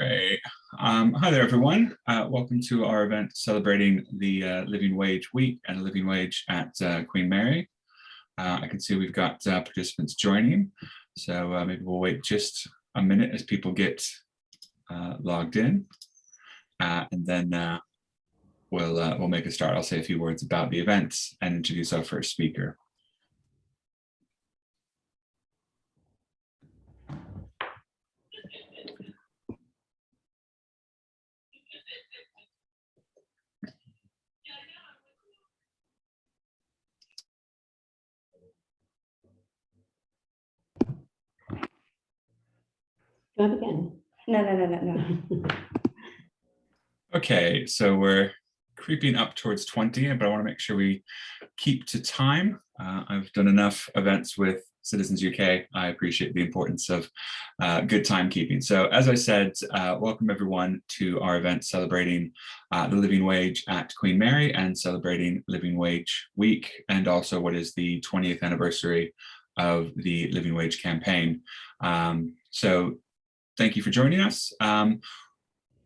Great. Hi there, everyone. Welcome to our event celebrating the Living Wage Week and the Living Wage at Queen Mary. I can see we've got participants joining, so maybe we'll wait just a minute as people get logged in, and then we'll make a start. I'll say a few words about the event and introduce our first speaker. Go again. No. Okay, so we're creeping up towards 20, but I want to make sure we keep to time. I've done enough events with Citizens UK. I appreciate the importance of good timekeeping. So as I said, welcome everyone to our event celebrating the living wage at Queen Mary and celebrating Living Wage Week, and also what is the 20th anniversary of the Living Wage campaign. So thank you for joining us.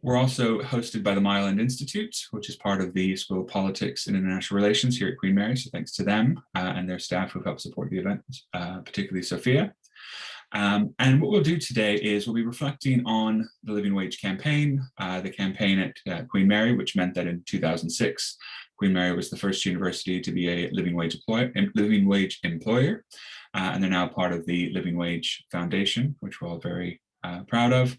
We're also hosted by the Mile End Institute, which is part of the School of Politics and International Relations here at Queen Mary. So thanks to them and their staff who've helped support the event, particularly Sophia. And what we'll do today is we'll be reflecting on the Living Wage campaign, the campaign at Queen Mary, which meant that in 2006, Queen Mary was the first university to be a living wage employer. And they're now part of the Living Wage Foundation, which we're all very proud of.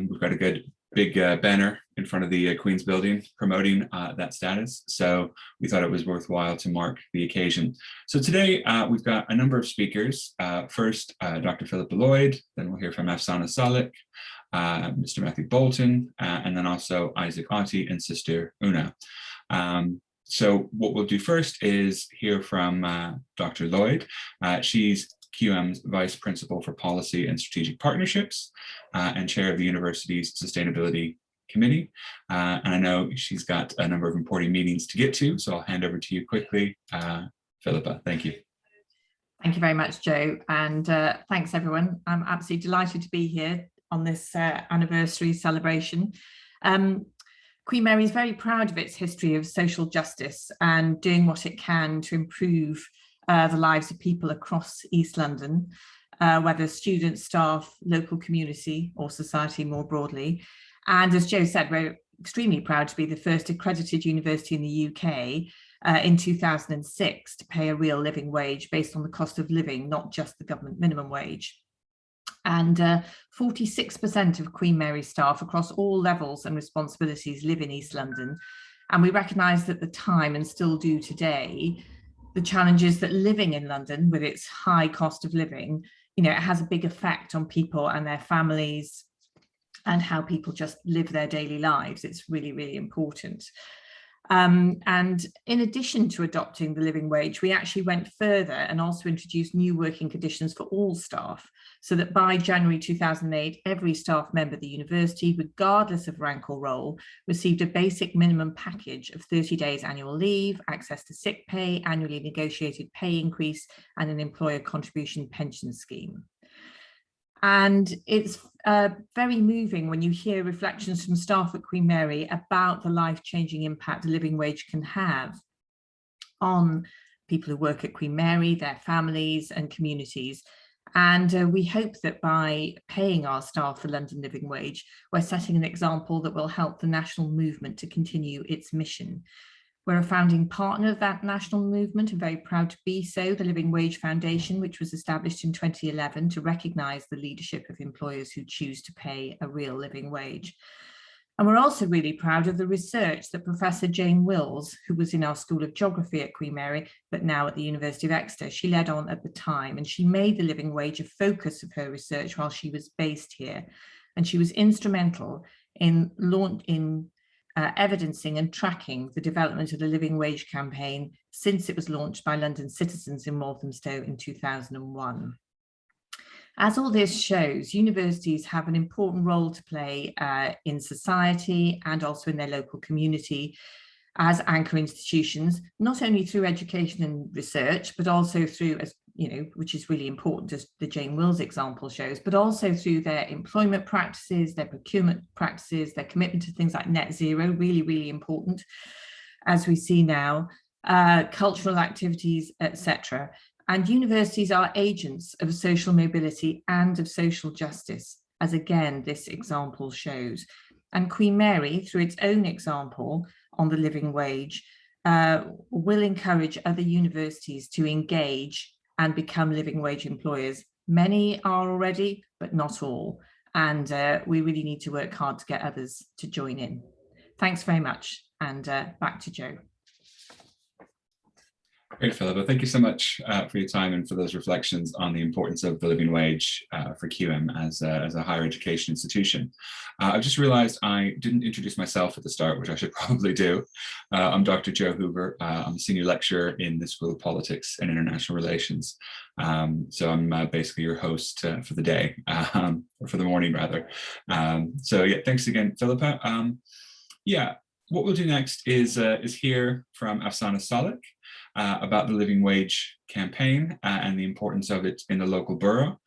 We've got a good big banner in front of the Queen's building promoting that status. So we thought it was worthwhile to mark the occasion. So today we've got a number of speakers. First, Dr. Philippa Lloyd, then we'll hear from Afsana Salik, Mr. Matthew Bolton, and then also Isaac Otti and Sister Una. So what we'll do first is hear from Dr. Lloyd. She's QM's Vice Principal for Policy and Strategic Partnerships and Chair of the University's Sustainability Committee. And I know she's got a number of important meetings to get to, so I'll hand over to you quickly. Philippa, thank you. Thank you very much, Joe, and thanks everyone. I'm absolutely delighted to be here on this anniversary celebration. Queen Mary is very proud of its history of social justice and doing what it can to improve the lives of people across East London, whether students, staff, local community or society more broadly. And as Joe said, we're extremely proud to be the first accredited university in the UK in 2006 to pay a real living wage based on the cost of living, not just the government minimum wage. And 46% of Queen Mary staff across all levels and responsibilities live in East London. And we recognise at the time, and still do today, the challenges that living in London with its high cost of living, it has a big effect on people and their families and how people just live their daily lives. It's really, really important. And in addition to adopting the living wage, we actually went further and also introduced new working conditions for all staff, so that by January 2008, every staff member of the university, regardless of rank or role, received a basic minimum package of 30 days annual leave, access to sick pay, annually negotiated pay increase, and an employer contribution pension scheme. And it's very moving when you hear reflections from staff at Queen Mary about the life-changing impact a living wage can have on people who work at Queen Mary, their families and communities. And we hope that by paying our staff the London living wage, we're setting an example that will help the national movement to continue its mission. We're a founding partner of that national movement and very proud to be so, the Living Wage Foundation, which was established in 2011 to recognise the leadership of employers who choose to pay a real living wage. And we're also really proud of the research that Professor Jane Wills, who was in our School of Geography at Queen Mary, but now at the University of Exeter, she led on at the time, and she made the living wage a focus of her research while she was based here. And she was instrumental in evidencing and tracking the development of the Living Wage campaign since it was launched by London citizens in Walthamstow in 2001. As all this shows, universities have an important role to play in society and also in their local community as anchor institutions, not only through education and research, but also through, as which is really important, as the Jane Wills example shows, but also through their employment practices, their procurement practices, their commitment to things like net zero, really, really important, as we see now, cultural activities, etc. And universities are agents of social mobility and of social justice, as again, this example shows. And Queen Mary, through its own example on the living wage, will encourage other universities to engage and become living wage employers. Many are already, but not all. And we really need to work hard to get others to join in. Thanks very much. And back to Joe. Great, Philippa. Thank you so much for your time and for those reflections on the importance of the living wage for QM as a higher education institution. I've just realized I didn't introduce myself at the start, which I should probably do. I'm Dr. Joe Hoover. I'm a senior lecturer in the School of Politics and International Relations. So I'm basically your host for the day, or for the morning rather. So yeah, thanks again, Philippa. Yeah, what we'll do next is hear from Afsana Salek about the living wage campaign and the importance of it in the local borough.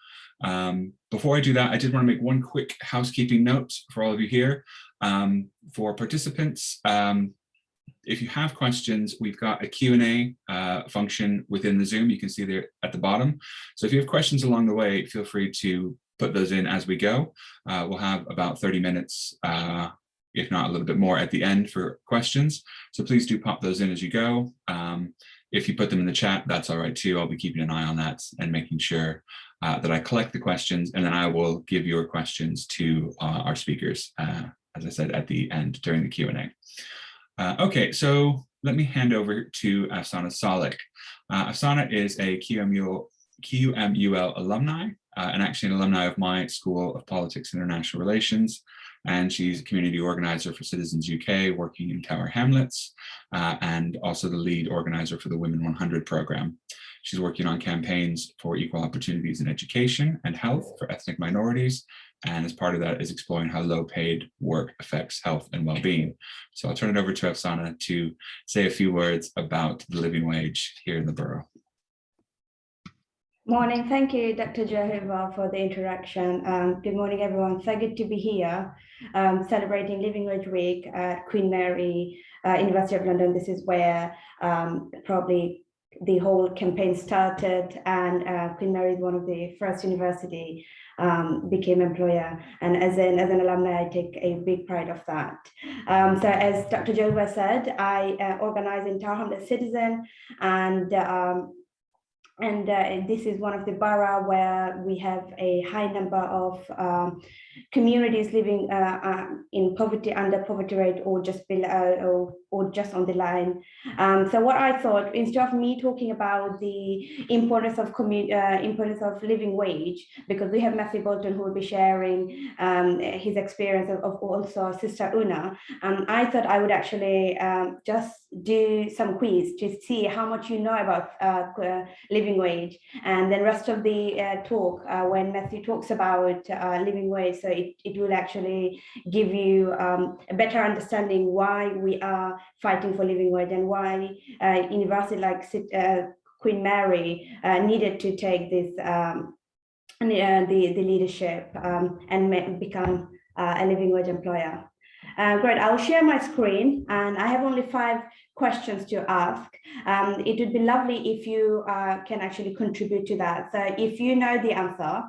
Before I do that, I did want to make one quick housekeeping note for all of you here. For participants, if you have questions, we've got a Q&A function within the Zoom. You can see there at the bottom. So if you have questions along the way, feel free to put those in as we go. We'll have about 30 minutes, if not a little bit more at the end for questions. So please do pop those in as you go. If you put them in the chat, that's all right too. I'll be keeping an eye on that and making sure that I collect the questions, and then I will give your questions to our speakers, as I said, at the end during the Q&A. Okay, so let me hand over to Afsana Salek. Afsana is a QMUL alumni, and actually an alumni of my School of Politics and International Relations. And she's a community organizer for Citizens UK, working in Tower Hamlets, and also the lead organizer for the Women 100 program. She's working on campaigns for equal opportunities in education and health for ethnic minorities. And as part of that is exploring how low paid work affects health and well-being. So I'll turn it over to Afsana to say a few words about the living wage here in the borough. Morning. Thank you, Dr. Joe, for the introduction. Good morning, everyone. So good to be here celebrating Living Wage Week at Queen Mary, University of London. This is where probably the whole campaign started, and Queen Mary is one of the first university became employer, and as an alumni I take a big pride of that. So as Dr. Joe said, I organize in Tower Hamlets Citizen, and this is one of the borough where we have a high number of communities living in poverty, under poverty rate, or just below, or just on the line. So what I thought, instead of me talking about the importance of living wage, because we have Matthew Bolton who will be sharing his experience of also Sister Una, I thought I would actually just do some quiz to see how much you know about living wage, and then rest of the talk when Matthew talks about living wage, so it will actually give you a better understanding why we are fighting for living wage and why university like Queen Mary needed to take this the leadership and become a living wage employer. Great, I'll share my screen, and I have only 5 questions to ask. It would be lovely if you can actually contribute to that. So if you know the answer,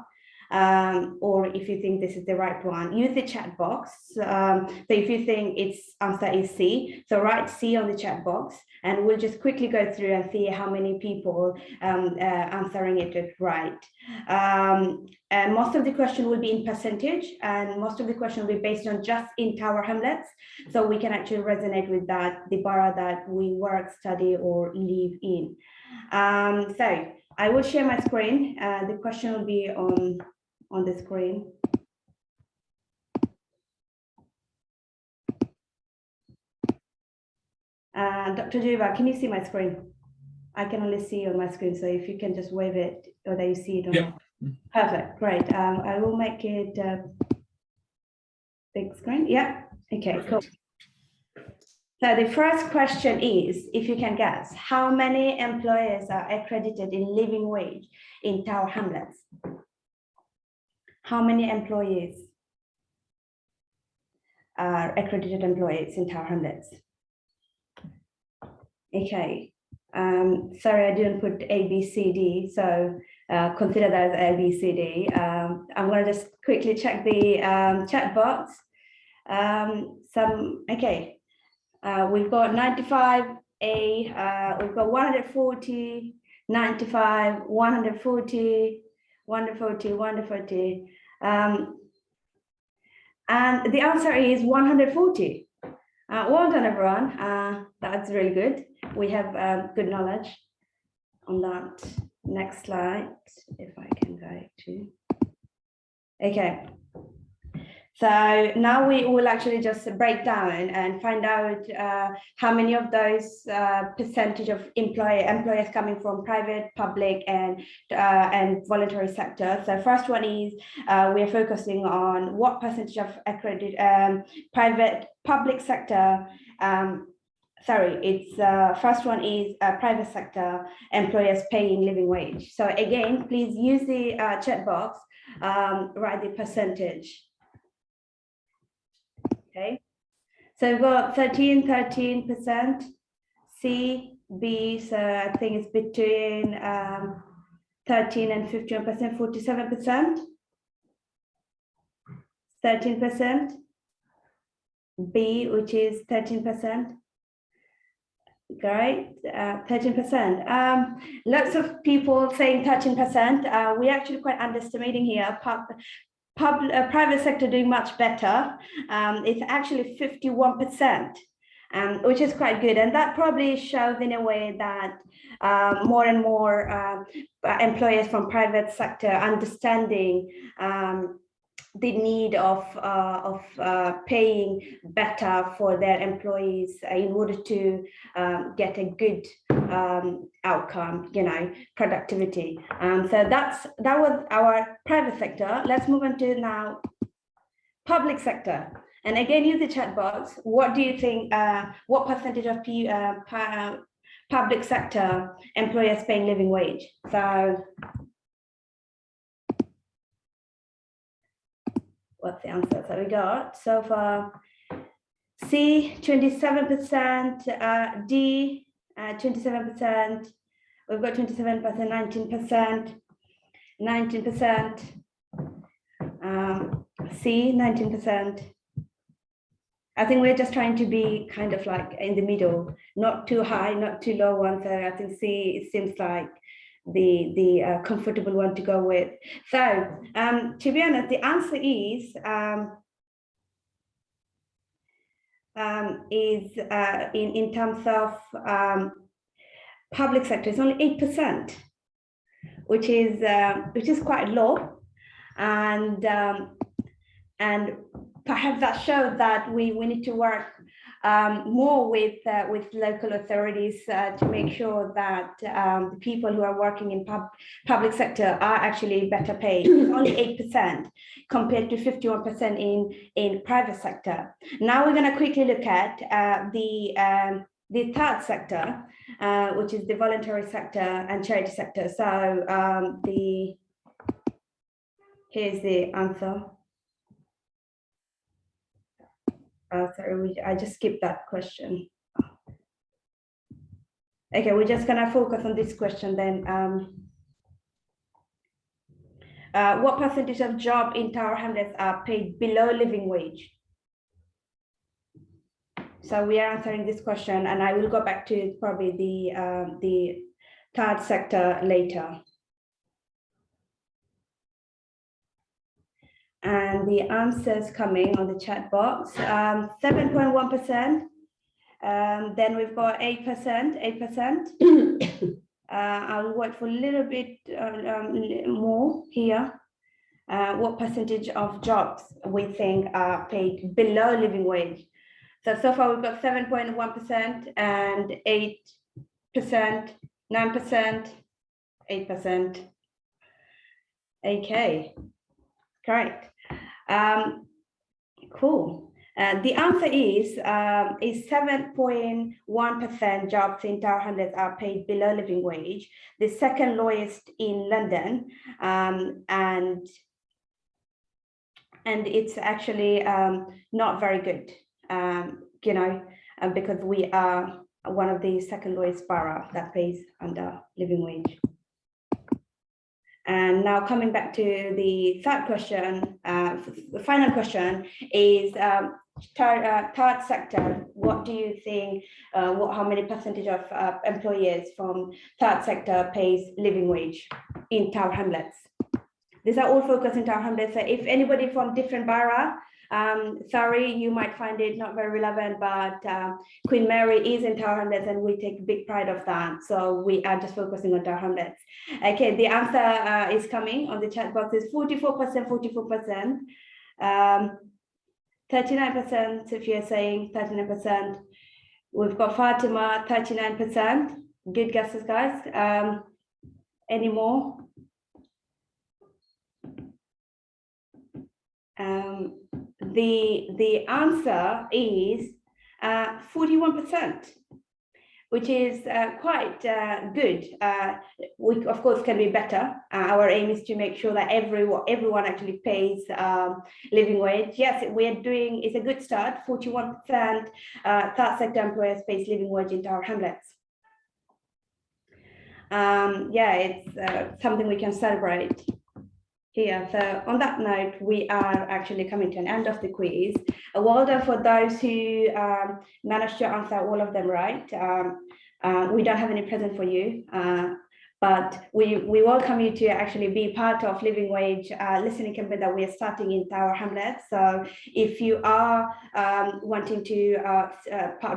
or if you think this is the right one, use the chat box. So if you think its answer is C, so write C on the chat box, and we'll just quickly go through and see how many people answering it right. And most of the question will be in percentage, and most of the question will be based on just in Tower Hamlets, so we can actually resonate with that, the borough that we work, study, or live in. So I will share my screen. The question will be on the screen. Dr. Juva, can you see my screen? I can only see on my screen, so if you can just wave it, whether you see it or not. Perfect, great. I will make it big screen. Yeah, okay, cool. So the first question is, if you can guess, how many employers are accredited in living wage in Tower Hamlets? How many employees are accredited employees in Tower Hamlets? Okay, sorry, I didn't put A, B, C, D, so consider that as A, B, C, D. I'm gonna just quickly check the chat box. Okay. We've got 95, we've got 140, 95, 140, 140, 140. And the answer is 140. Well done, everyone. That's really good. We have good knowledge on that. Next slide, if I can go to. Okay. So now we will actually just break down and find out how many of those percentage of employers coming from private, public, and voluntary sector. So first one is we are focusing on what percentage of accredited public sector. First one is private sector employers paying living wage. So again, please use the chat box, write the percentage. Okay, so we've got 13%, C, B, so I think it's between 13 and 15%, 47%, 13%, B, which is 13%, great, 13%. Lots of people saying 13%, we're actually quite underestimating here. Private sector doing much better. It's actually 51%, which is quite good. And that probably shows in a way that more and more employers from private sector understanding the need of paying better for their employees in order to get a good outcome, productivity. So that was our private sector. Let's move on to now public sector. And again, use the chat box. What do you think? What percentage of public sector employers paying living wage? So what's the answer? So we got so far C 27%, D 27%. We've got 27%, 19%, C 19%. I think we're just trying to be kind of like in the middle, not too high, not too low one. So I think C, it seems like the comfortable one to go with. So to be honest, the answer is in terms of public sector, it's only 8%, which is quite low, and perhaps that shows that we need to work more with local authorities to make sure that the people who are working in public sector are actually better paid. It's only 8% compared to 51% in private sector. Now we're going to quickly look at the third sector, which is the voluntary sector and charity sector. So here's the answer. Sorry, I just skipped that question. Okay, we're just gonna focus on this question then. What percentage of job in Tower Hamlets are paid below living wage? So we are answering this question, and I will go back to probably the third sector later. And the answers coming on the chat box, 7.1%. Then we've got 8%. I'll wait for a little bit more here. What percentage of jobs we think are paid below living wage? So far we've got 7.1% and 8%, 9%, 8%. Okay, great. Cool. The answer is 7.1% jobs in Tower Hamlets are paid below living wage, the second lowest in London, and it's actually not very good, because we are one of the second lowest borough that pays under living wage. And now coming back to the third question, the final question is third sector. What do you think, how many percentage of employees from third sector pays living wage in Tower Hamlets? These are all focused in Tower Hamlets. So if anybody from different borough, sorry, you might find it not very relevant, but Queen Mary is in Tower Hamlets and we take big pride of that. So we are just focusing on Tower Hamlets. Okay, the answer is coming on the chat box is 44%, 44%, 39% if you're saying 39%. We've got Fatima, 39%. Good guesses, guys. Any more? The answer is 41%, which is quite good. We of course can be better. Our aim is to make sure that everyone actually pays living wage. Yes, we are doing. It's a good start. 41% third sector employers pays living wage in Tower Hamlets. Yeah, it's something we can celebrate here. So on that note, we are actually coming to an end of the quiz. Well done for those who managed to answer all of them right. We don't have any present for you, but we welcome you to actually be part of living wage listening campaign that we are starting in Tower Hamlets. So if you are wanting to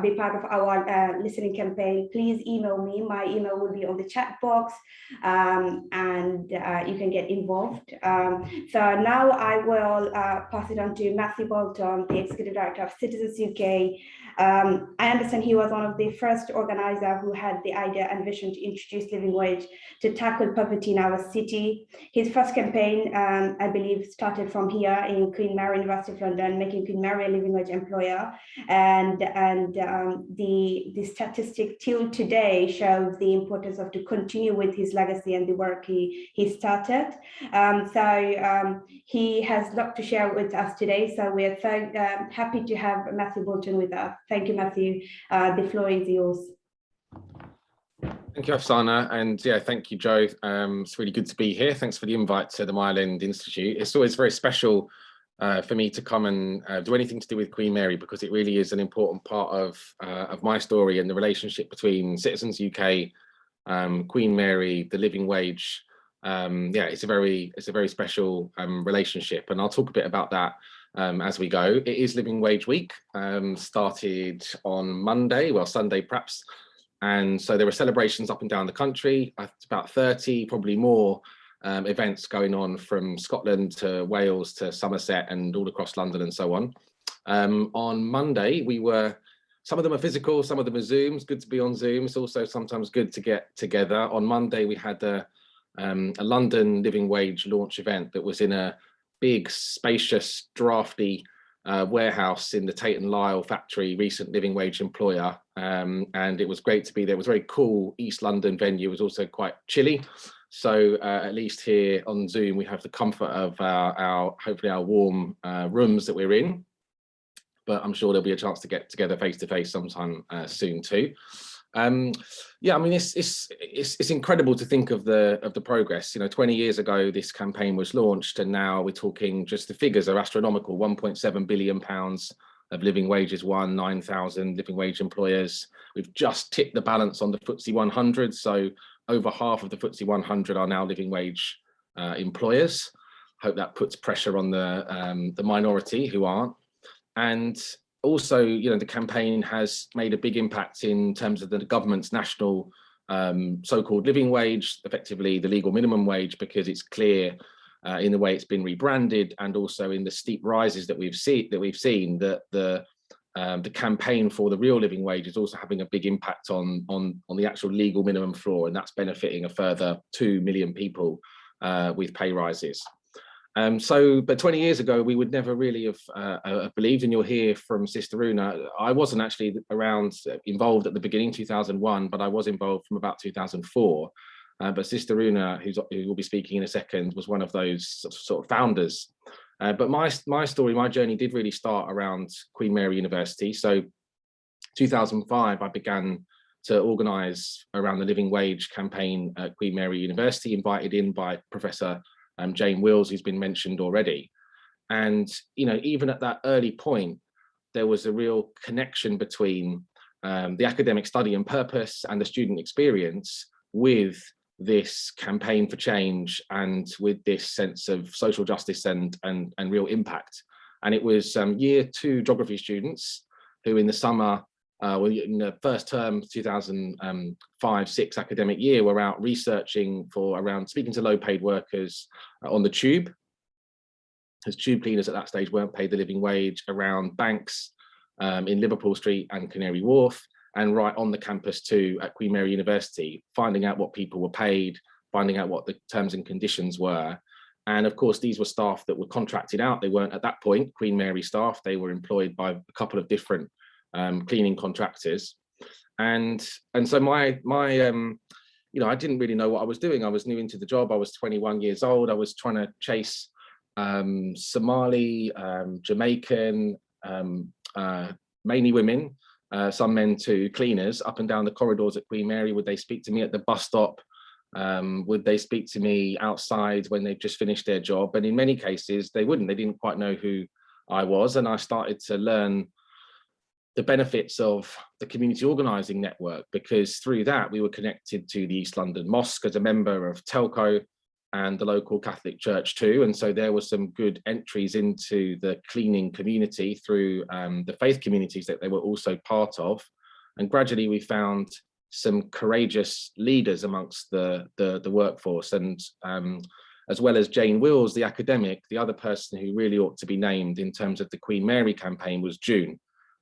be part of our listening campaign, please email me. My email will be on the chat box, and you can get involved. So now I will pass it on to Matthew Bolton, the Executive Director of Citizens UK. I understand he was one of the first organizers who had the idea and vision to introduce living wage to tackle poverty in our city. His first campaign, I believe, started from here in Queen Mary, University of London, making Queen Mary a living wage employer. And the statistic till today shows the importance of to continue with his legacy and the work he started. So he has a lot to share with us today. So we are so happy to have Matthew Bolton with us. Thank you, Matthew. The floor is yours. Thank you, Afsana, and yeah, thank you, Joe. It's really good to be here. Thanks for the invite to the Mile End Institute. It's always very special for me to come and do anything to do with Queen Mary, because it really is an important part of my story and the relationship between Citizens UK, Queen Mary, the living wage. Yeah, it's a very special relationship, and I'll talk a bit about that as we go. It is Living Wage Week, started on Monday, well, Sunday perhaps. And so there were celebrations up and down the country, about 30, probably more events going on from Scotland to Wales to Somerset and all across London and so on. On Monday, some of them are physical, some of them are Zooms. Good to be on Zoom. It's also sometimes good to get together. On Monday, we had a London living wage launch event that was in a big, spacious, drafty warehouse in the Tate and Lyle factory, recent living wage employer, and it was great to be there. It was a very cool East London venue. It was also quite chilly, so at least here on Zoom we have the comfort of our hopefully our warm rooms that we're in, but I'm sure there'll be a chance to get together face to face sometime soon too. Yeah, I mean, it's incredible to think of the progress. 20 years ago this campaign was launched, and now we're talking, just the figures are astronomical. 1.7 billion pounds of living wages won, 9,000 living wage employers. We've just tipped the balance on the FTSE 100, so over half of the FTSE 100 are now living wage employers. Hope that puts pressure on the minority who aren't. And also, the campaign has made a big impact in terms of the government's national so-called living wage, effectively the legal minimum wage, because it's clear in the way it's been rebranded, and also in the steep rises that we've seen that the campaign for the real living wage is also having a big impact on the actual legal minimum floor, and that's benefiting a further 2 million people with pay rises. But 20 years ago, we would never really have believed, and you'll hear from Sister Una. I wasn't actually involved at the beginning, 2001, but I was involved from about 2004. But Sister Una, who will be speaking in a second, was one of those sort of founders. But my story, my journey did really start around Queen Mary University. So 2005, I began to organise around the living wage campaign at Queen Mary University, invited in by Professor Jane Wills, who's been mentioned already. And, you know, even at that early point, there was a real connection between the academic study and purpose and the student experience with this campaign for change and with this sense of social justice and real impact. And it was year 2 geography students who in the summer, in the first term, 2005-06 academic year, were out researching around speaking to low paid workers on the tube, as tube cleaners at that stage weren't paid the living wage, around banks in Liverpool Street and Canary Wharf, and right on the campus too at Queen Mary University, finding out what people were paid, finding out what the terms and conditions were. And of course, these were staff that were contracted out. They weren't at that point Queen Mary staff. They were employed by a couple of different cleaning contractors. And so my you know, I didn't really know what I was doing. I was new into the job. I was 21 years old. I was trying to chase Somali, Jamaican, mainly women, some men too, cleaners up and down the corridors at Queen Mary. Would they speak to me at the bus stop? Would they speak to me outside when they've just finished their job? And in many cases, they wouldn't. They didn't quite know who I was. And I started to learn the benefits of the community organising network, because through that, we were connected to the East London Mosque as a member of Telco and the local Catholic Church too. And so there were some good entries into the cleaning community through the faith communities that they were also part of. And gradually we found some courageous leaders amongst the workforce. And as well as Jane Wills, the academic, the other person who really ought to be named in terms of the Queen Mary campaign was June.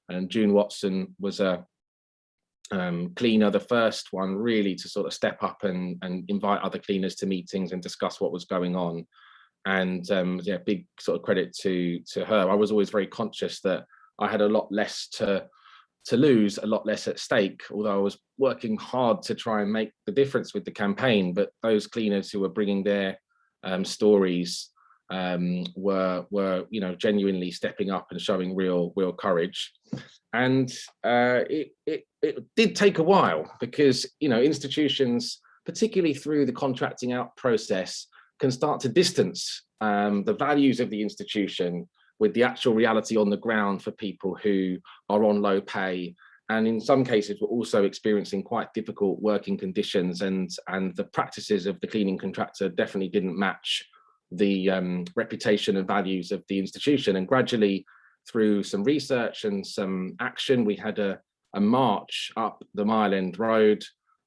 And June Watson was a cleaner, the first one really to sort of step up and invite other cleaners to meetings and discuss what was going on. And yeah, big sort of credit to her. I was always very conscious that I had a lot less to lose, a lot less at stake, although I was working hard to try and make the difference with the campaign. But those cleaners who were bringing their stories were you know, genuinely stepping up and showing real courage. And it did take a while, because, you know, institutions, particularly through the contracting out process, can start to distance the values of the institution with the actual reality on the ground for people who are on low pay, and in some cases were also experiencing quite difficult working conditions, and the practices of the cleaning contractor definitely didn't match the reputation and values of the institution. And gradually, through some research and some action, we had a march up the Mile End Road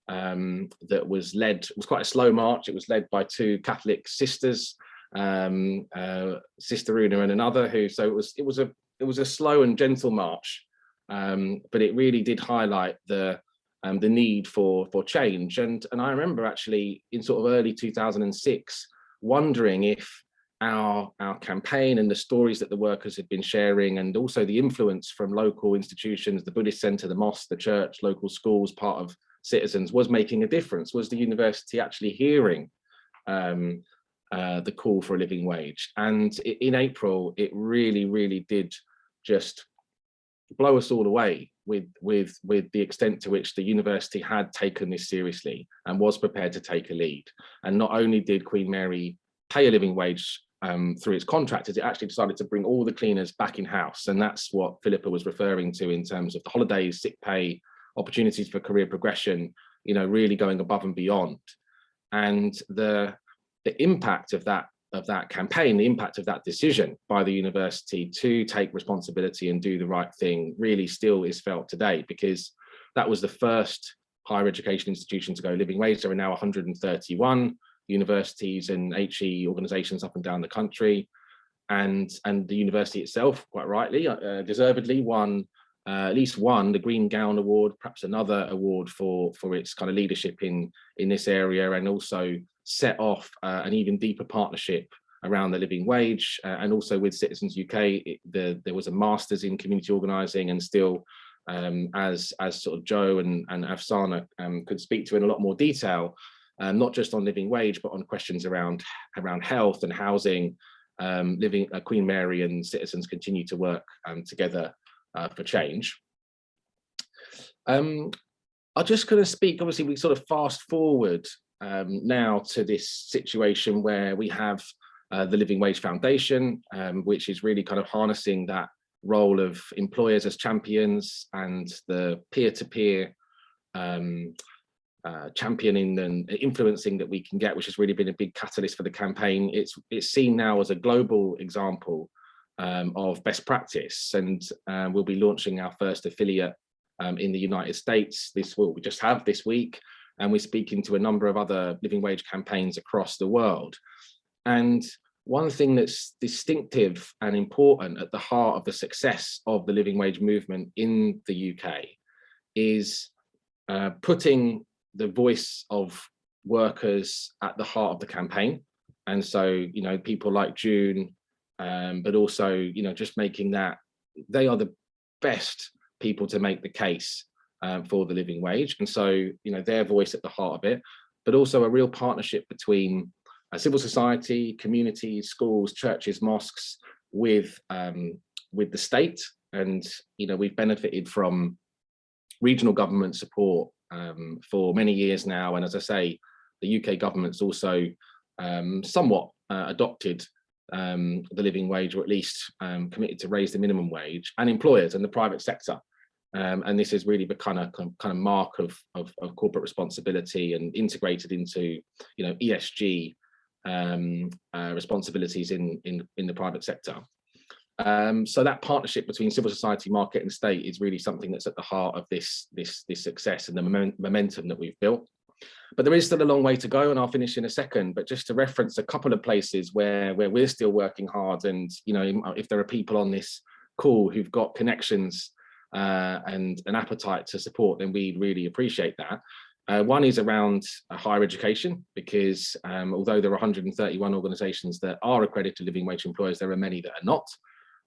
that was led. It was quite a slow march. It was led by 2 Catholic sisters, Sister Una and another who. So it was a slow and gentle march, but it really did highlight the need for change. And I remember actually in sort of early 2006 wondering if our campaign and the stories that the workers had been sharing, and also the influence from local institutions, the Buddhist Centre, the mosque, the church, local schools, part of citizens, was making a difference. Was the university actually hearing the call for a living wage? And in April, it really did just blow us all away with the extent to which the university had taken this seriously and was prepared to take a lead. And not only did Queen Mary pay a living wage through its contractors, it actually decided to bring all the cleaners back in-house. And that's what Philippa was referring to in terms of the holidays, sick pay, opportunities for career progression, you know, really going above and beyond. And the impact of that campaign, the impact of that decision by the university to take responsibility and do the right thing really still is felt today, because that was the first higher education institution to go living wage. There are now 131 universities and HE organisations up and down the country, and the university itself, quite rightly, deservedly won at least one, the Green Gown Award, perhaps another award for its kind of leadership in this area, and also set off an even deeper partnership around the living wage, and also with Citizens UK, there was a master's in community organising, and still, as sort of Joe and Afsana could speak to in a lot more detail, not just on living wage, but on questions around health and housing. Queen Mary and Citizens continue to work together for change. I'm just going to speak, obviously we sort of fast forward now to this situation where we have the Living Wage Foundation, which is really kind of harnessing that role of employers as champions and the peer-to-peer championing and influencing that we can get, which has really been a big catalyst for the campaign. It's seen now as a global example of best practice, and we'll be launching our first affiliate in the United States. We just have this week, and we're speaking to a number of other living wage campaigns across the world. And one thing that's distinctive and important at the heart of the success of the living wage movement in the UK is putting the voice of workers at the heart of the campaign. And so, you know, people like June, but also, you know, just making that they are the best people to make the case for the living wage. And so, you know, their voice at the heart of it, but also a real partnership between civil society, communities, schools, churches, mosques, with the state. And, you know, we've benefited from regional government support for many years now. And as I say, the UK government's also somewhat adopted the living wage, or at least committed to raise the minimum wage, and employers and the private sector. And this has really become a kind of mark of corporate responsibility and integrated into, you know, ESG responsibilities in the private sector. So that partnership between civil society, market and state is really something that's at the heart of this success and the momentum that we've built. But there is still a long way to go, and I'll finish in a second. But just to reference a couple of places where we're still working hard, and, you know, if there are people on this call who've got connections and an appetite to support, then we really appreciate that. One is around higher education, because although there are 131 organisations that are accredited living wage employers, there are many that are not.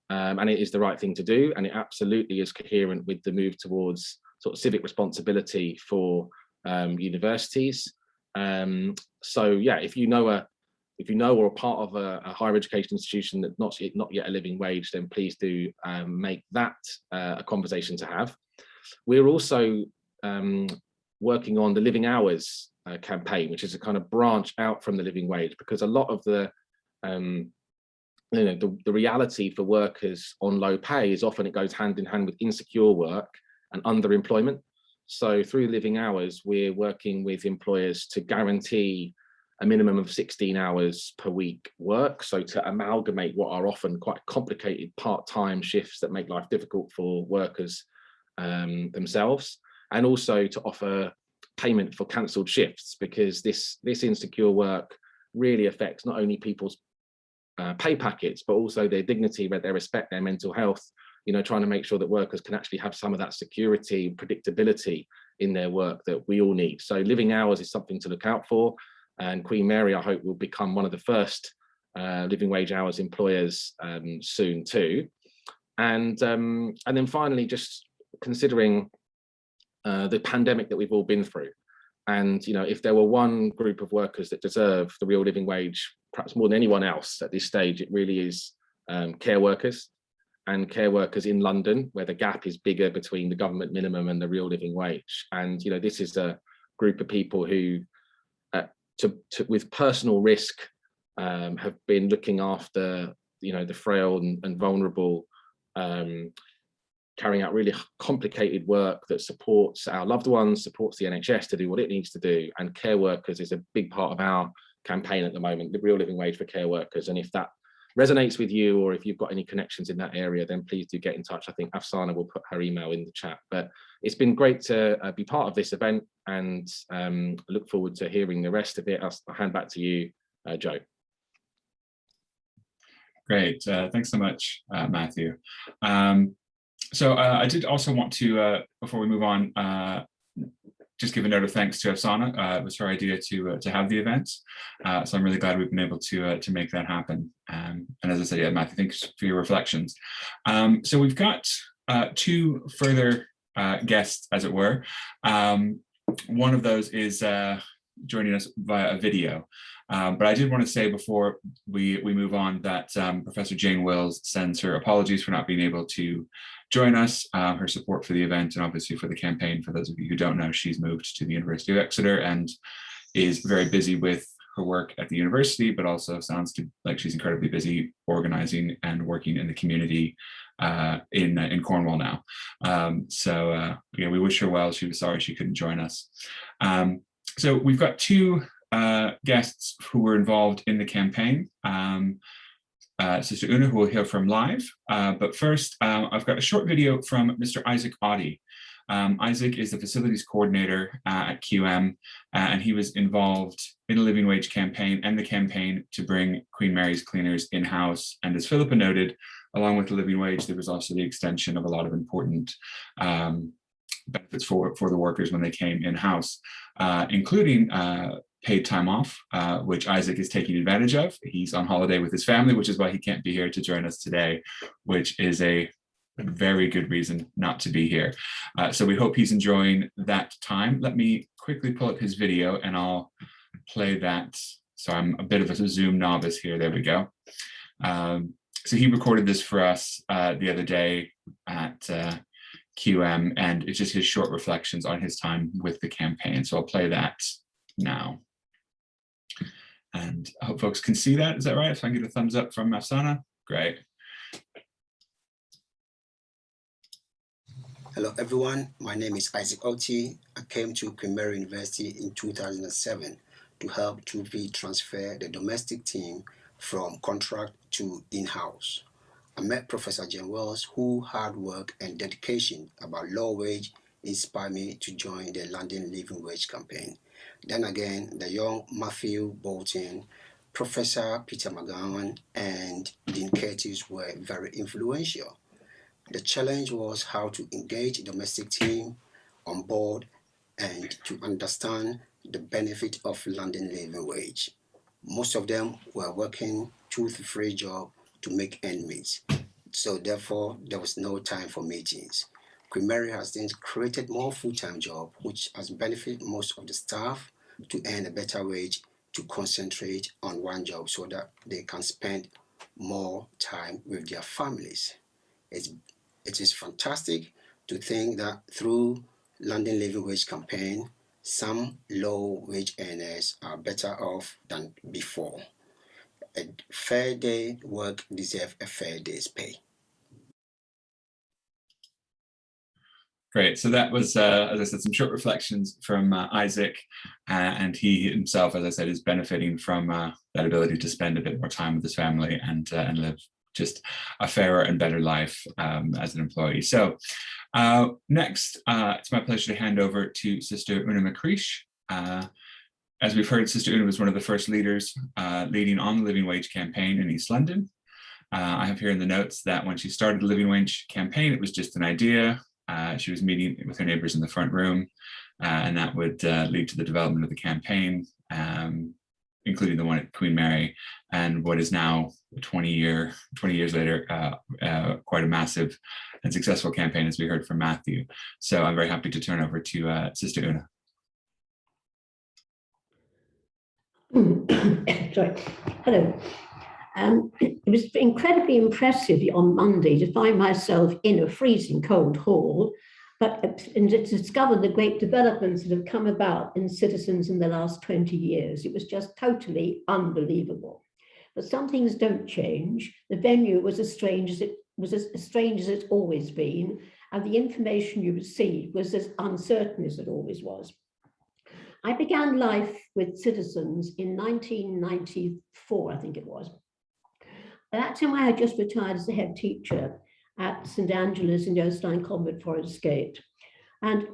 And it is the right thing to do, and it absolutely is coherent with the move towards sort of civic responsibility for universities. So yeah, if you know or are part of a higher education institution that's not yet a living wage, then please do make that a conversation to have. We're also working on the Living Hours campaign, which is a kind of branch out from the living wage, because a lot of the you know, the reality for workers on low pay is often it goes hand in hand with insecure work and underemployment. So through Living Hours, we're working with employers to guarantee a minimum of 16 hours per week work. So to amalgamate what are often quite complicated part-time shifts that make life difficult for workers themselves, and also to offer payment for cancelled shifts, because this insecure work really affects not only people's pay packets, but also their dignity, their respect, their mental health, you know, trying to make sure that workers can actually have some of that security, predictability in their work that we all need. So Living Hours is something to look out for, and Queen Mary, I hope, will become one of the first living wage hours employers soon too. And then finally, just considering the pandemic that we've all been through. And, you know, if there were one group of workers that deserve the real living wage, perhaps more than anyone else at this stage, it really is care workers, and care workers in London, where the gap is bigger between the government minimum and the real living wage. And, you know, this is a group of people who, with personal risk, have been looking after, you know, the frail and vulnerable, carrying out really complicated work that supports our loved ones, supports the NHS to do what it needs to do. And care workers is a big part of our campaign at the moment, the real living wage for care workers. And if that resonates with you, or if you've got any connections in that area, then please do get in touch. I think Afsana will put her email in the chat. But it's been great to be part of this event, and look forward to hearing the rest of it. I'll hand back to you, Joe. Great, thanks so much, Matthew. So I did also want to, before we move on, just give a note of thanks to Afsana. It was her idea to have the event. So I'm really glad we've been able to make that happen. And as I said, yeah, Matthew, thanks for your reflections. So we've got two further guests, as it were. One of those is joining us via a video. But I did want to say before we move on that Professor Jane Wills sends her apologies for not being able to join us, her support for the event and obviously for the campaign. For those of you who don't know, she's moved to the University of Exeter and is very busy with her work at the university, but also sounds like she's incredibly busy organizing and working in the community in Cornwall now. Yeah, we wish her well. She was sorry she couldn't join us. So we've got two guests who were involved in the campaign. Sister Una, who we'll hear from live. But first, I've got a short video from Mr. Isaac Oddie. Isaac is the facilities coordinator at QM, and he was involved in a living wage campaign and the campaign to bring Queen Mary's cleaners in-house. And as Philippa noted, along with the living wage, there was also the extension of a lot of important benefits for the workers when they came in-house, including paid time off, which Isaac is taking advantage of. He's on holiday with his family, which is why he can't be here to join us today, which is a very good reason not to be here. So we hope he's enjoying that time. Let me quickly pull up his video and I'll play that. So I'm a bit of a Zoom novice here. There we go. So he recorded this for us the other day at QM, and it's just his short reflections on his time with the campaign. So I'll play that now. And I hope folks can see that. Is that right? If I can get a thumbs up from Afsana, great. Hello everyone, my name is Isaac Oddie. I came to Queen Mary University in 2007 to help to transfer the domestic team from contract to in-house. I met Professor Jane Wills, whose hard work and dedication about low wage inspired me to join the London Living Wage campaign. Then again, the young Matthew Bolton, Professor Peter McGowan, and Dean Curtis were very influential. The challenge was how to engage the domestic team on board and to understand the benefit of London Living Wage. Most of them were working 2 to 3 jobs to make ends meet. So therefore, there was no time for meetings. Queen Mary has then created more full-time jobs, which has benefited most of the staff to earn a better wage to concentrate on one job so that they can spend more time with their families. It is fantastic to think that through London Living Wage campaign, some low wage earners are better off than before. A fair day work deserves a fair day's pay. Great. So that was, as I said, some short reflections from Isaac, and he himself, as I said, is benefiting from that ability to spend a bit more time with his family and live just a fairer and better life as an employee. So next, it's my pleasure to hand over to Sister Una McCreesh. As we've heard, Sister Una was one of the first leaders leading on the Living Wage campaign in East London. I have here in the notes that when she started the Living Wage campaign, it was just an idea. She was meeting with her neighbors in the front room, and that would lead to the development of the campaign, including the one at Queen Mary, and what is now 20 years later, quite a massive and successful campaign, as we heard from Matthew. So I'm very happy to turn over to Sister Una. Sorry. Hello. It was incredibly impressive on Monday to find myself in a freezing cold hall, and to discover the great developments that have come about in citizens in the last 20 years. It was just totally unbelievable. But some things don't change. The venue was as strange as it's always been, and the information you received was as uncertain as it always was. I began life with citizens in 1994, I think it was. At that time, I had just retired as a head teacher at St. Angela's in Yostline Convent, Forest Gate. And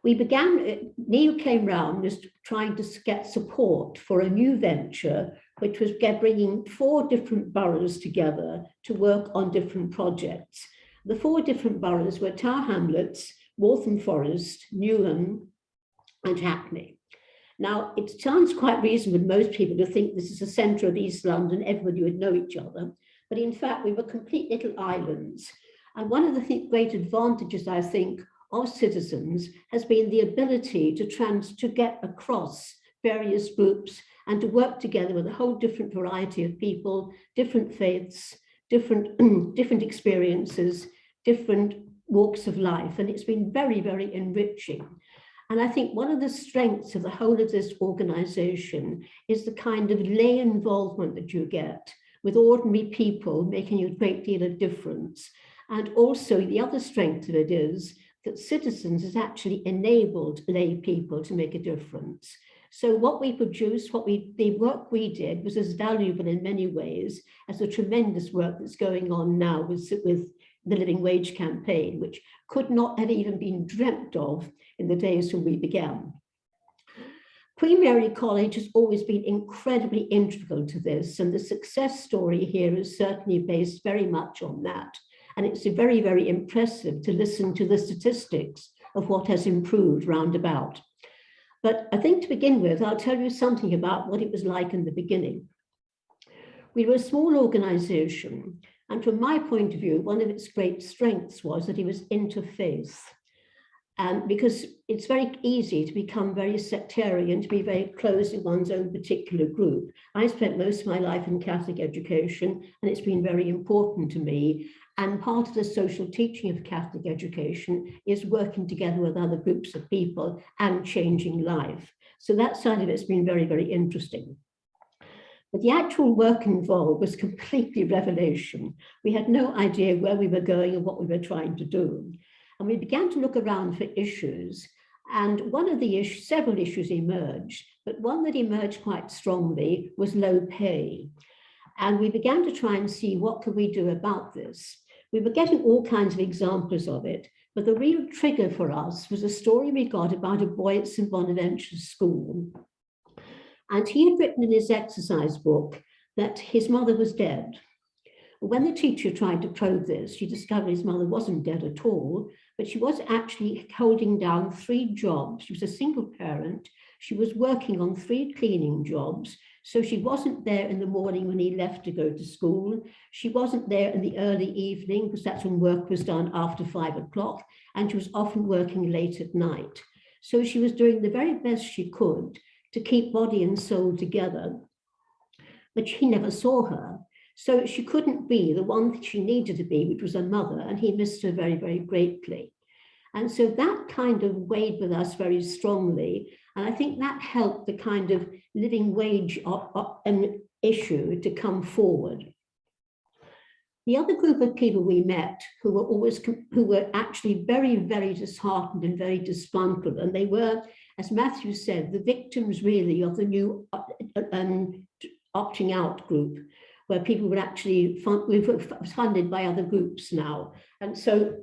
we began, Neil came round just trying to get support for a new venture, which was bringing 4 different boroughs together to work on different projects. The 4 different boroughs were Tower Hamlets, Waltham Forest, Newham, and Hackney. Now, it sounds quite reasonable to most people to think this is the centre of East London, everybody would know each other, but in fact, we were complete little islands. And one of the great advantages, I think, of citizens has been the ability to get across various groups and to work together with a whole different variety of people, different faiths, different experiences, different walks of life. And it's been very, very enriching. And I think one of the strengths of the whole of this organization is the kind of lay involvement that you get with ordinary people making a great deal of difference. And also the other strength of it is that citizens has actually enabled lay people to make a difference. So what we produced, the work we did was as valuable in many ways as the tremendous work that's going on now with the Living Wage campaign, which could not have even been dreamt of in the days when we began. Queen Mary College has always been incredibly integral to this, and the success story here is certainly based very much on that. And it's very, very impressive to listen to the statistics of what has improved roundabout. But I think to begin with, I'll tell you something about what it was like in the beginning. We were a small organization, and from my point of view, one of its great strengths was that it was interfaith. And because it's very easy to become very sectarian, to be very close in one's own particular group. I spent most of my life in Catholic education, and it's been very important to me. And part of the social teaching of Catholic education is working together with other groups of people and changing life. So that side of it's been very, very interesting. But the actual work involved was completely revelation. We had no idea where we were going and what we were trying to do. And we began to look around for issues. And one of the issues, several issues emerged, but one that emerged quite strongly was low pay. And we began to try and see what could we do about this. We were getting all kinds of examples of it, but the real trigger for us was a story we got about a boy at St. Bonaventure's school. And he had written in his exercise book that his mother was dead. When the teacher tried to probe this, she discovered his mother wasn't dead at all, but she was actually holding down 3 jobs. She was a single parent. She was working on 3 cleaning jobs. So she wasn't there in the morning when he left to go to school. She wasn't there in the early evening because that's when work was done after 5 o'clock. And she was often working late at night. So she was doing the very best she could to keep body and soul together. But he never saw her. So she couldn't be the one that she needed to be, which was a mother, and he missed her very, very greatly. And so that kind of weighed with us very strongly. And I think that helped the kind of living wage issue to come forward. The other group of people we met who were actually very, very disheartened and very disgruntled, and they were, as Matthew said, the victims really of the new opting out group, where people were actually funded by other groups now. And so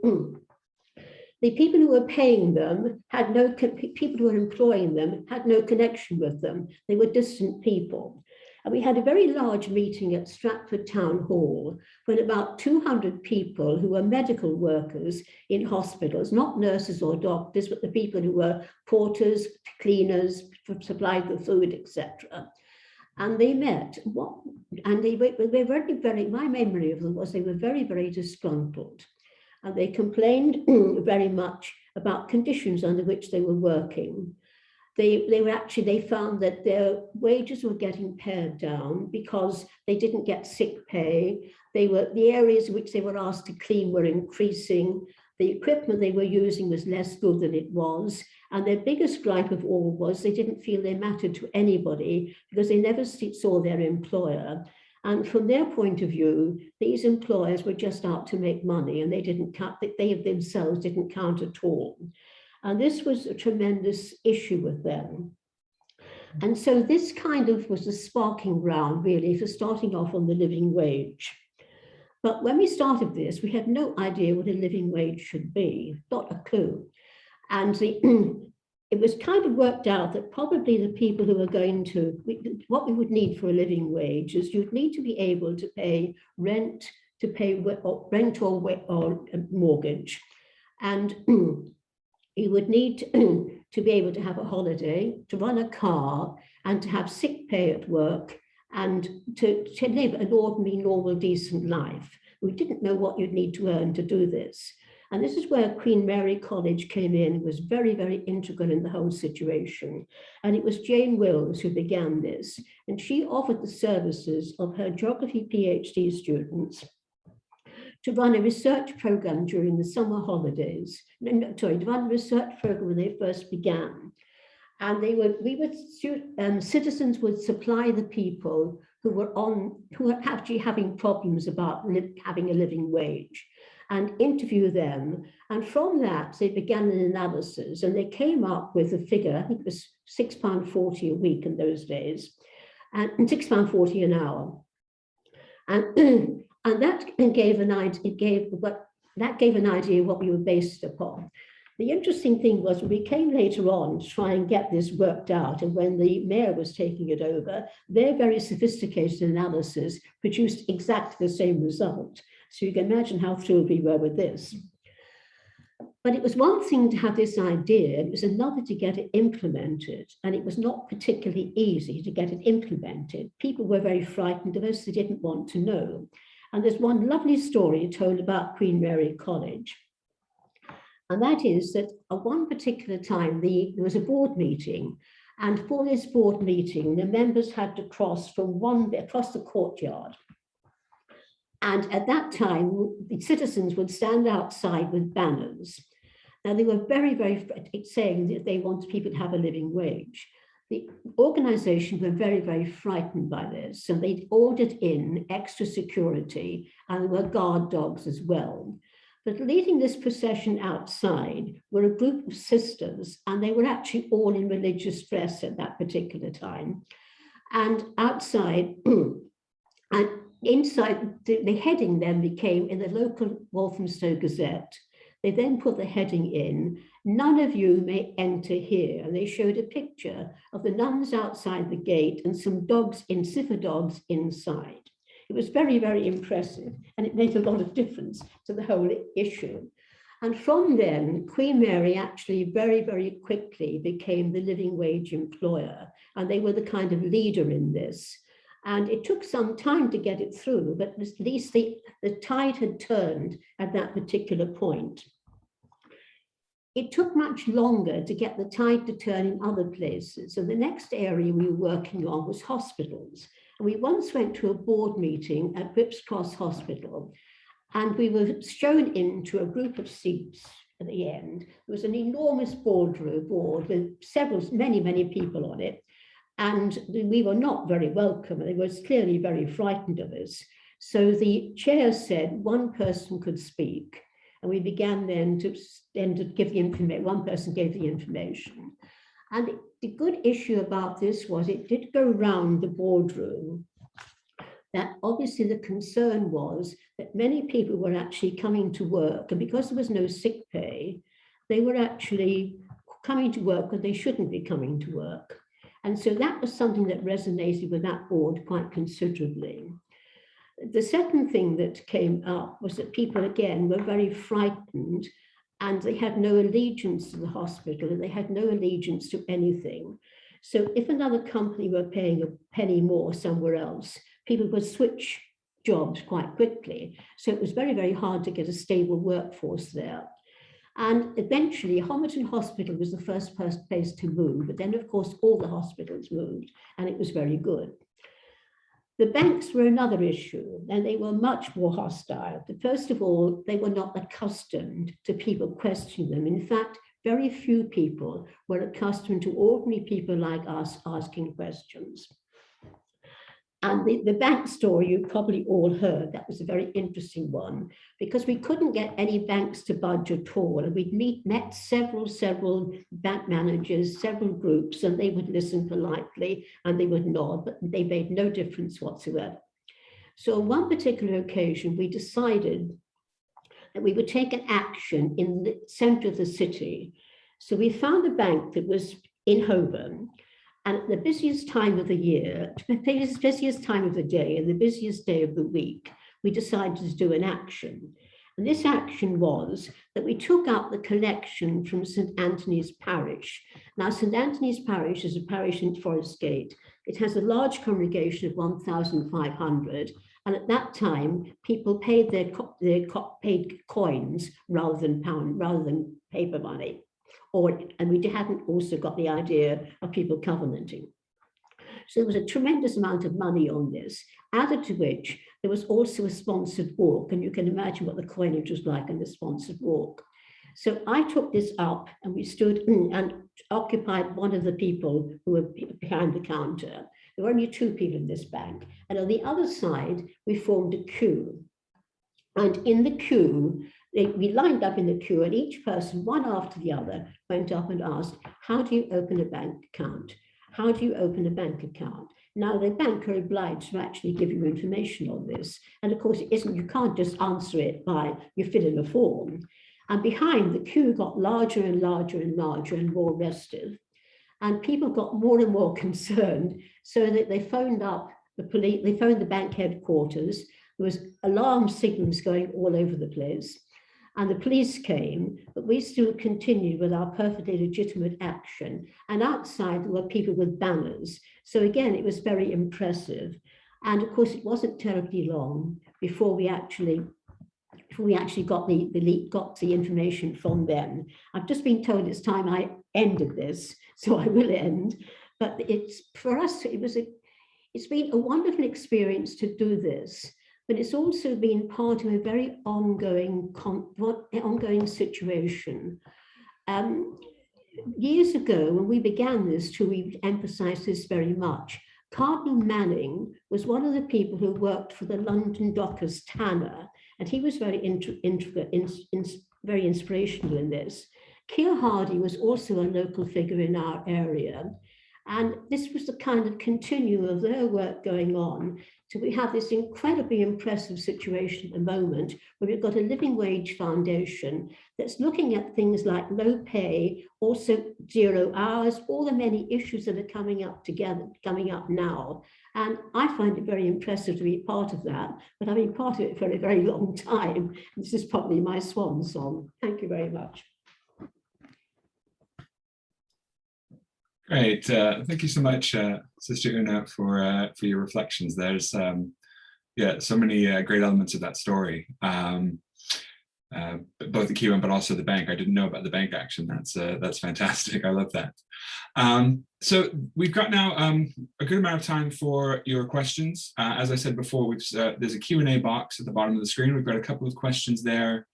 the people who were paying them had people who were employing them had no connection with them. They were distant people. And we had a very large meeting at Stratford Town Hall when about 200 people who were medical workers in hospitals, not nurses or doctors, but the people who were porters, cleaners, supplied the food, etc. And they met, and they were very, my memory of them was they were very, very disgruntled. And they complained very much about conditions under which they were working. They found that their wages were getting pared down because they didn't get sick pay. The areas in which they were asked to clean were increasing. The equipment they were using was less good than it was. And their biggest gripe of all was they didn't feel they mattered to anybody because they never saw their employer. And from their point of view, these employers were just out to make money, and they themselves didn't count at all. And this was a tremendous issue with them. And so this kind of was the sparking ground really for starting off on the living wage. But when we started this, we had no idea what a living wage should be, not a clue. And it was kind of worked out that probably the people who were what we would need for a living wage is you'd need to be able to pay rent, or mortgage. And you would need to be able to have a holiday, to run a car, and to have sick pay at work, and to live an ordinary, normal, decent life. We didn't know what you'd need to earn to do this. And this is where Queen Mary College came in, was very, very integral in the whole situation. And it was Jane Wills who began this. And she offered the services of her geography PhD students to run a research program during the summer holidays. To run a research program when they first began. And citizens would supply the people who were actually having problems about having a living wage, and interview them. And from that, they began an analysis, and they came up with a figure, I think it was £6.40 a week in those days, and £6.40 an hour. And that gave an idea what we were based upon. The interesting thing was we came later on to try and get this worked out, and when the mayor was taking it over, their very sophisticated analysis produced exactly the same result. So you can imagine how thrilled we were with this. But it was one thing to have this idea, it was another to get it implemented, and it was not particularly easy to get it implemented. People were very frightened of us, they didn't want to know. And there's one lovely story told about Queen Mary College. And that is that at one particular time, there was a board meeting. And for this board meeting, the members had to cross across the courtyard. And at that time, the citizens would stand outside with banners. Now, they were very, very saying that they wanted people to have a living wage. The organization were very, very frightened by this. And they'd ordered in extra security, and there were guard dogs as well. But leading this procession outside were a group of sisters, and they were actually all in religious dress at that particular time. And outside, and inside, the heading then became in the local Walthamstow Gazette. They then put the heading in, "None of you may enter here." And they showed a picture of the nuns outside the gate and some dogs, cipher dogs, inside. It was very, very impressive, and it made a lot of difference to the whole issue. And from then, Queen Mary actually very, very quickly became the living wage employer, and they were the kind of leader in this. And it took some time to get it through, but at least the tide had turned at that particular point. It took much longer to get the tide to turn in other places. And the next area we were working on was hospitals. And we once went to a board meeting at Whipps Cross Hospital, and we were shown into a group of seats at the end. There was an enormous board with many people on it. And we were not very welcome, and they were clearly very frightened of us. So the chair said one person could speak, and we began then to give the information. One person gave the information. And the good issue about this was it did go round the boardroom that obviously the concern was that many people were actually coming to work, and because there was no sick pay, they were actually coming to work when they shouldn't be coming to work. And so that was something that resonated with that board quite considerably. The second thing that came up was that people, again, were very frightened, and they had no allegiance to the hospital, and they had no allegiance to anything. So if another company were paying a penny more somewhere else, people would switch jobs quite quickly. So it was very, very hard to get a stable workforce there. And eventually, Homerton Hospital was the first place to move, but then, of course, all the hospitals moved, and it was very good. The banks were another issue, and they were much more hostile. First of all, they were not accustomed to people questioning them. In fact, very few people were accustomed to ordinary people like us asking questions. And the bank story you probably all heard, that was a very interesting one, because we couldn't get any banks to budge at all. And we'd met several bank managers, several groups, and they would listen politely and they would nod, but they made no difference whatsoever. So on one particular occasion, we decided that we would take an action in the center of the city. So we found a bank that was in Holborn. And at the busiest time of the year, the busiest time of the day and the busiest day of the week, we decided to do an action. And this action was that we took up the collection from St Anthony's Parish. Now, St Anthony's Parish is a parish in Forest Gate. It has a large congregation of 1,500. And at that time, people paid paid coins rather than paper money. And we hadn't also got the idea of people covenanting. So there was a tremendous amount of money on this, added to which there was also a sponsored walk, and you can imagine what the coinage was like in the sponsored walk. So I took this up and we stood and occupied one of the people who were behind the counter. There were only 2 people in this bank. And on the other side, we formed a queue. And in the queue, we lined up in the queue, and each person, one after the other, went up and asked, how do you open a bank account? How do you open a bank account? Now, the bank are obliged to actually give you information on this. And of course, you can't just answer it by you fill in a form. And behind, the queue got larger and larger and larger and more restive. And people got more and more concerned, so that they phoned up the police, they phoned the bank headquarters. There was alarm signals going all over the place. And the police came, but we still continued with our perfectly legitimate action. And outside there were people with banners. So again, it was very impressive. And of course, it wasn't terribly long before we actually got the information from them. I've just been told it's time I ended this, so I will end. But for us, it's been a wonderful experience to do this. But it's also been part of a very ongoing situation. Years ago, when we began this, we emphasised this very much. Cardinal Manning was one of the people who worked for the London Dockers Tanner, and he was very very inspirational in this. Keir Hardie was also a local figure in our area. And this was the kind of continuum of their work going on. So we have this incredibly impressive situation at the moment where we've got a living wage foundation that's looking at things like low pay, also 0 hours, all the many issues that are coming up now. And I find it very impressive to be part of that, but I've been part of it for a very long time. This is probably my swan song. Thank you very much. Great, thank you so much, Sister Una, for your reflections. There's so many great elements of that story, both the QM but also the bank. I didn't know about the bank action. That's fantastic. I love that. So we've got now a good amount of time for your questions. As I said before, there's a Q&A box at the bottom of the screen. We've got a couple of questions there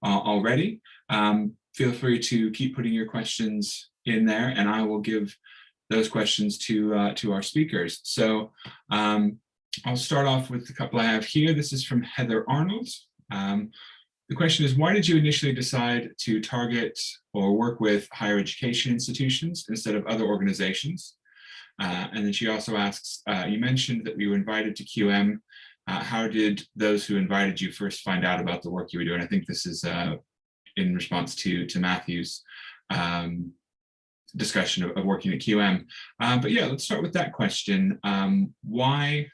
already. Feel free to keep putting your questions in there, and I will give those questions to our speakers. So I'll start off with the couple I have here. This is from Heather Arnold. The question is, why did you initially decide to target or work with higher education institutions instead of other organizations? And then she also asks, you mentioned that we were invited to QM. How did those who invited you first find out about the work you were doing? I think this is in response to Matthew's discussion of working at QM. But yeah, let's start with that question. Why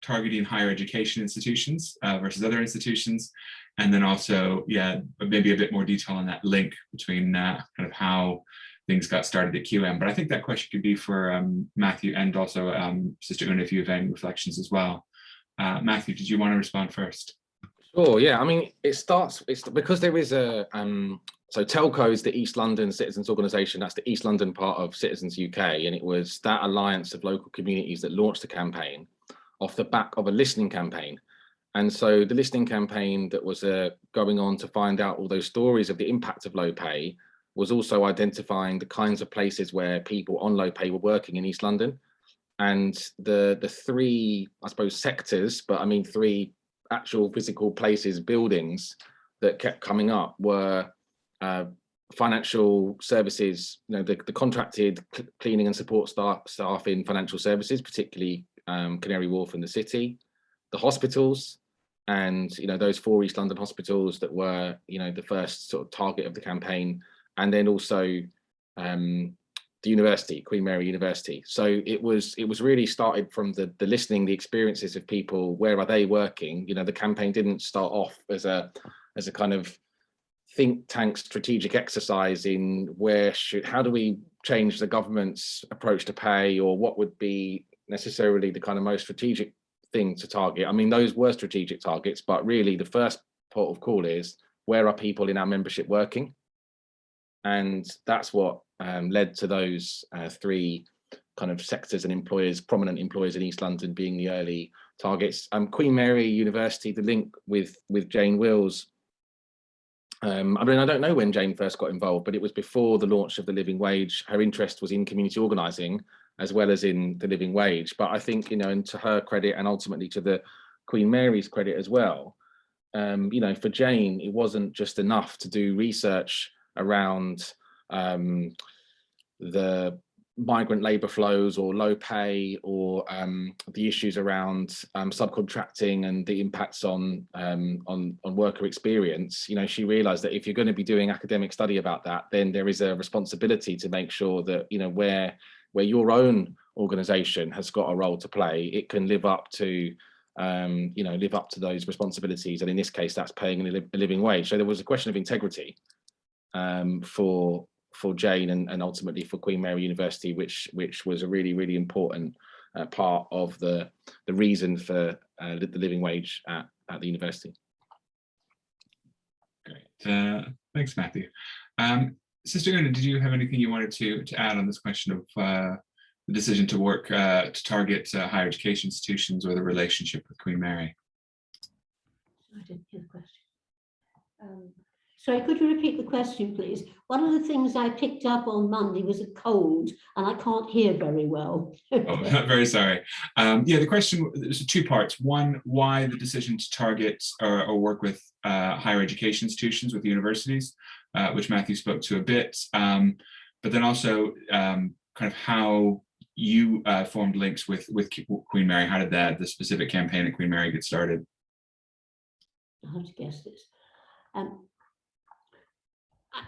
targeting higher education institutions versus other institutions? And then also, yeah, maybe a bit more detail on that link between kind of how things got started at QM. But I think that question could be for Matthew and also Sister Una, if you have any reflections as well. Matthew, did you want to respond first? Sure, yeah, I mean, it's because there is a, so Telco is the East London Citizens Organisation, that's the East London part of Citizens UK, and it was that alliance of local communities that launched the campaign off the back of a listening campaign. And so the listening campaign that was going on to find out all those stories of the impact of low pay was also identifying the kinds of places where people on low pay were working in East London. And the 3, I suppose, sectors, but I mean 3 actual physical places, buildings that kept coming up were financial services, the contracted cleaning and support staff in financial services, particularly Canary Wharf and the City, the hospitals, and those 4 East London hospitals that were the first sort of target of the campaign, and then also the university, Queen Mary University. So it was really started from the listening, the experiences of people. Where are they working? The campaign didn't start off as a as a kind of think tank strategic exercise in how do we change the government's approach to pay, or what would be necessarily the kind of most strategic thing to target. I mean, those were strategic targets, but really the first port of call is, where are people in our membership working? And that's what led to those three kind of sectors and employers, prominent employers in East London being the early targets. Queen Mary University, the link with Jane Wills, I mean, I don't know when Jane first got involved, but it was before the launch of the living wage. Her interest was in community organising as well as in the living wage. But I think, you know, and to her credit, and ultimately to the Queen Mary's credit as well, you know, for Jane, it wasn't just enough to do research around the migrant labour flows or low pay, or the issues around subcontracting and the impacts on worker experience. You know, she realised that if you're going to be doing academic study about that, then there is a responsibility to make sure that, you know, where your own organisation has got a role to play, it can live up to you know, live up to those responsibilities. And in this case, that's paying a living wage. So there was a question of integrity for Jane and ultimately for Queen Mary University, which was a really, really important part of the reason for the living wage at the university. Great, thanks, Matthew. Sister Una, did you have anything you wanted to add on this question of the decision to work to target higher education institutions, or the relationship with Queen Mary? I didn't hear the question. Sorry, could you repeat the question, please? One of the things I picked up on Monday was a cold, and I can't hear very well. Oh, very sorry. Yeah, the question, there's two parts. One, why the decision to target or work with higher education institutions, with universities, which Matthew spoke to a bit, but then also kind of how you formed links with Queen Mary. How did the specific campaign at Queen Mary get started? I'll have to guess this.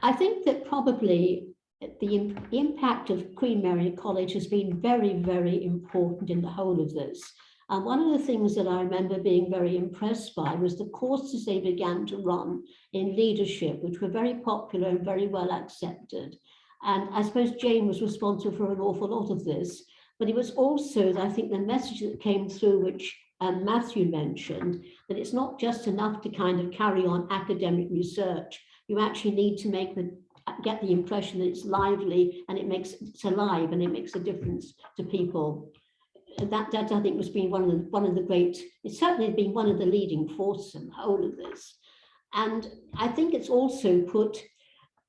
I think that probably the impact of Queen Mary College has been very, very important in the whole of this. And one of the things that I remember being very impressed by was the courses they began to run in leadership, which were very popular and very well accepted. And I suppose Jane was responsible for an awful lot of this, but it was also, I think, the message that came through, which Matthew mentioned, that it's not just enough to kind of carry on academic research. You actually need to get the impression that it's lively and it's alive and it makes a difference to people. That I think has been one of the great, it's certainly been one of the leading forces in the whole of this. And I think it's also got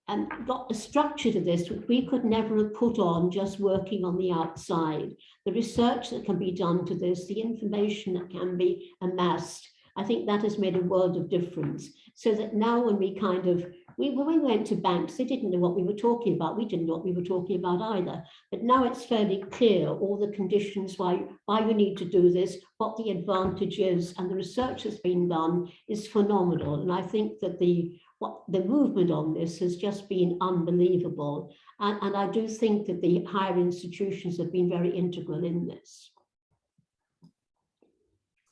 a structure to this which we could never have put on just working on the outside. The research that can be done to this, the information that can be amassed, I think that has made a world of difference. So that now when when we went to banks, they didn't know what we were talking about. We didn't know what we were talking about either. But now it's fairly clear all the conditions why you need to do this, what the advantage is, and the research that's been done is phenomenal. And I think that the movement on this has just been unbelievable. And I do think that the higher institutions have been very integral in this.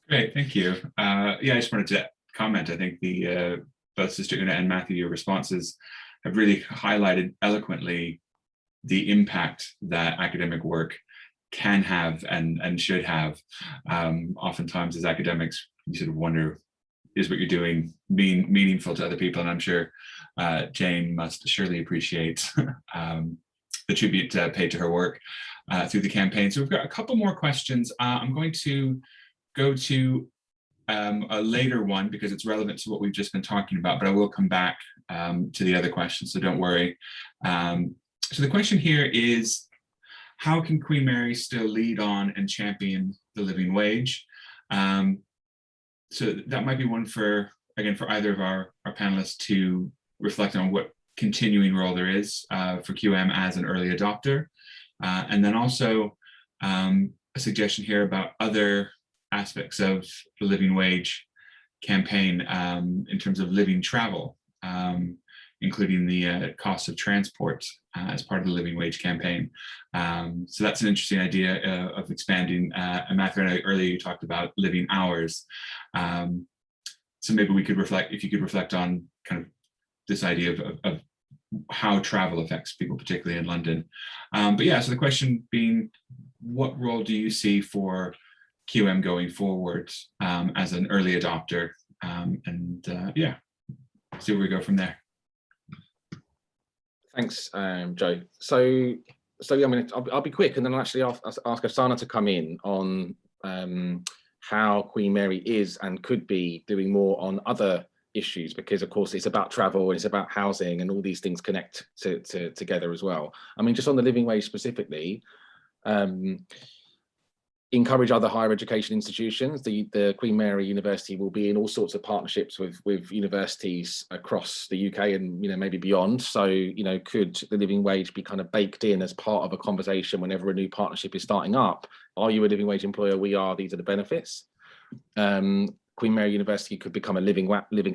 Great, thank you. Yeah, I just wanted to comment. I think both Sister Una and Matthew, your responses have really highlighted eloquently the impact that academic work can have and should have. Oftentimes as academics, you sort of wonder, is what you're doing meaningful to other people? And I'm sure Jane must surely appreciate the tribute paid to her work through the campaign. So we've got a couple more questions. I'm going to go to a later one because it's relevant to what we've just been talking about, but I will come back to the other questions, so don't worry. So the question here is, how can Queen Mary still lead on and champion the living wage? So that might be one for either of our panelists to reflect on what continuing role there is for QM as an early adopter. And then also a suggestion here about other aspects of the living wage campaign in terms of living travel, including the cost of transport as part of the living wage campaign. So that's an interesting idea of expanding. And Matthew, earlier you talked about living hours. so maybe we could reflect, if you could reflect on kind of this idea of how travel affects people, particularly in London. But yeah, so the question being, what role do you see for QM going forward as an early adopter? Yeah, see where we go from there. Thanks, Joe. So yeah, I mean, I'll be quick, and then I'll actually ask Afsana to come in on how Queen Mary is and could be doing more on other issues, because of course it's about travel and it's about housing, and all these things connect together as well. I mean, just on the living wage specifically, encourage other higher education institutions. The Queen Mary University will be in all sorts of partnerships with universities across the UK and maybe beyond. So could the living wage be kind of baked in as part of a conversation whenever a new partnership is starting up? Are you a living wage employer? We are. These are the benefits. Queen Mary University could become a living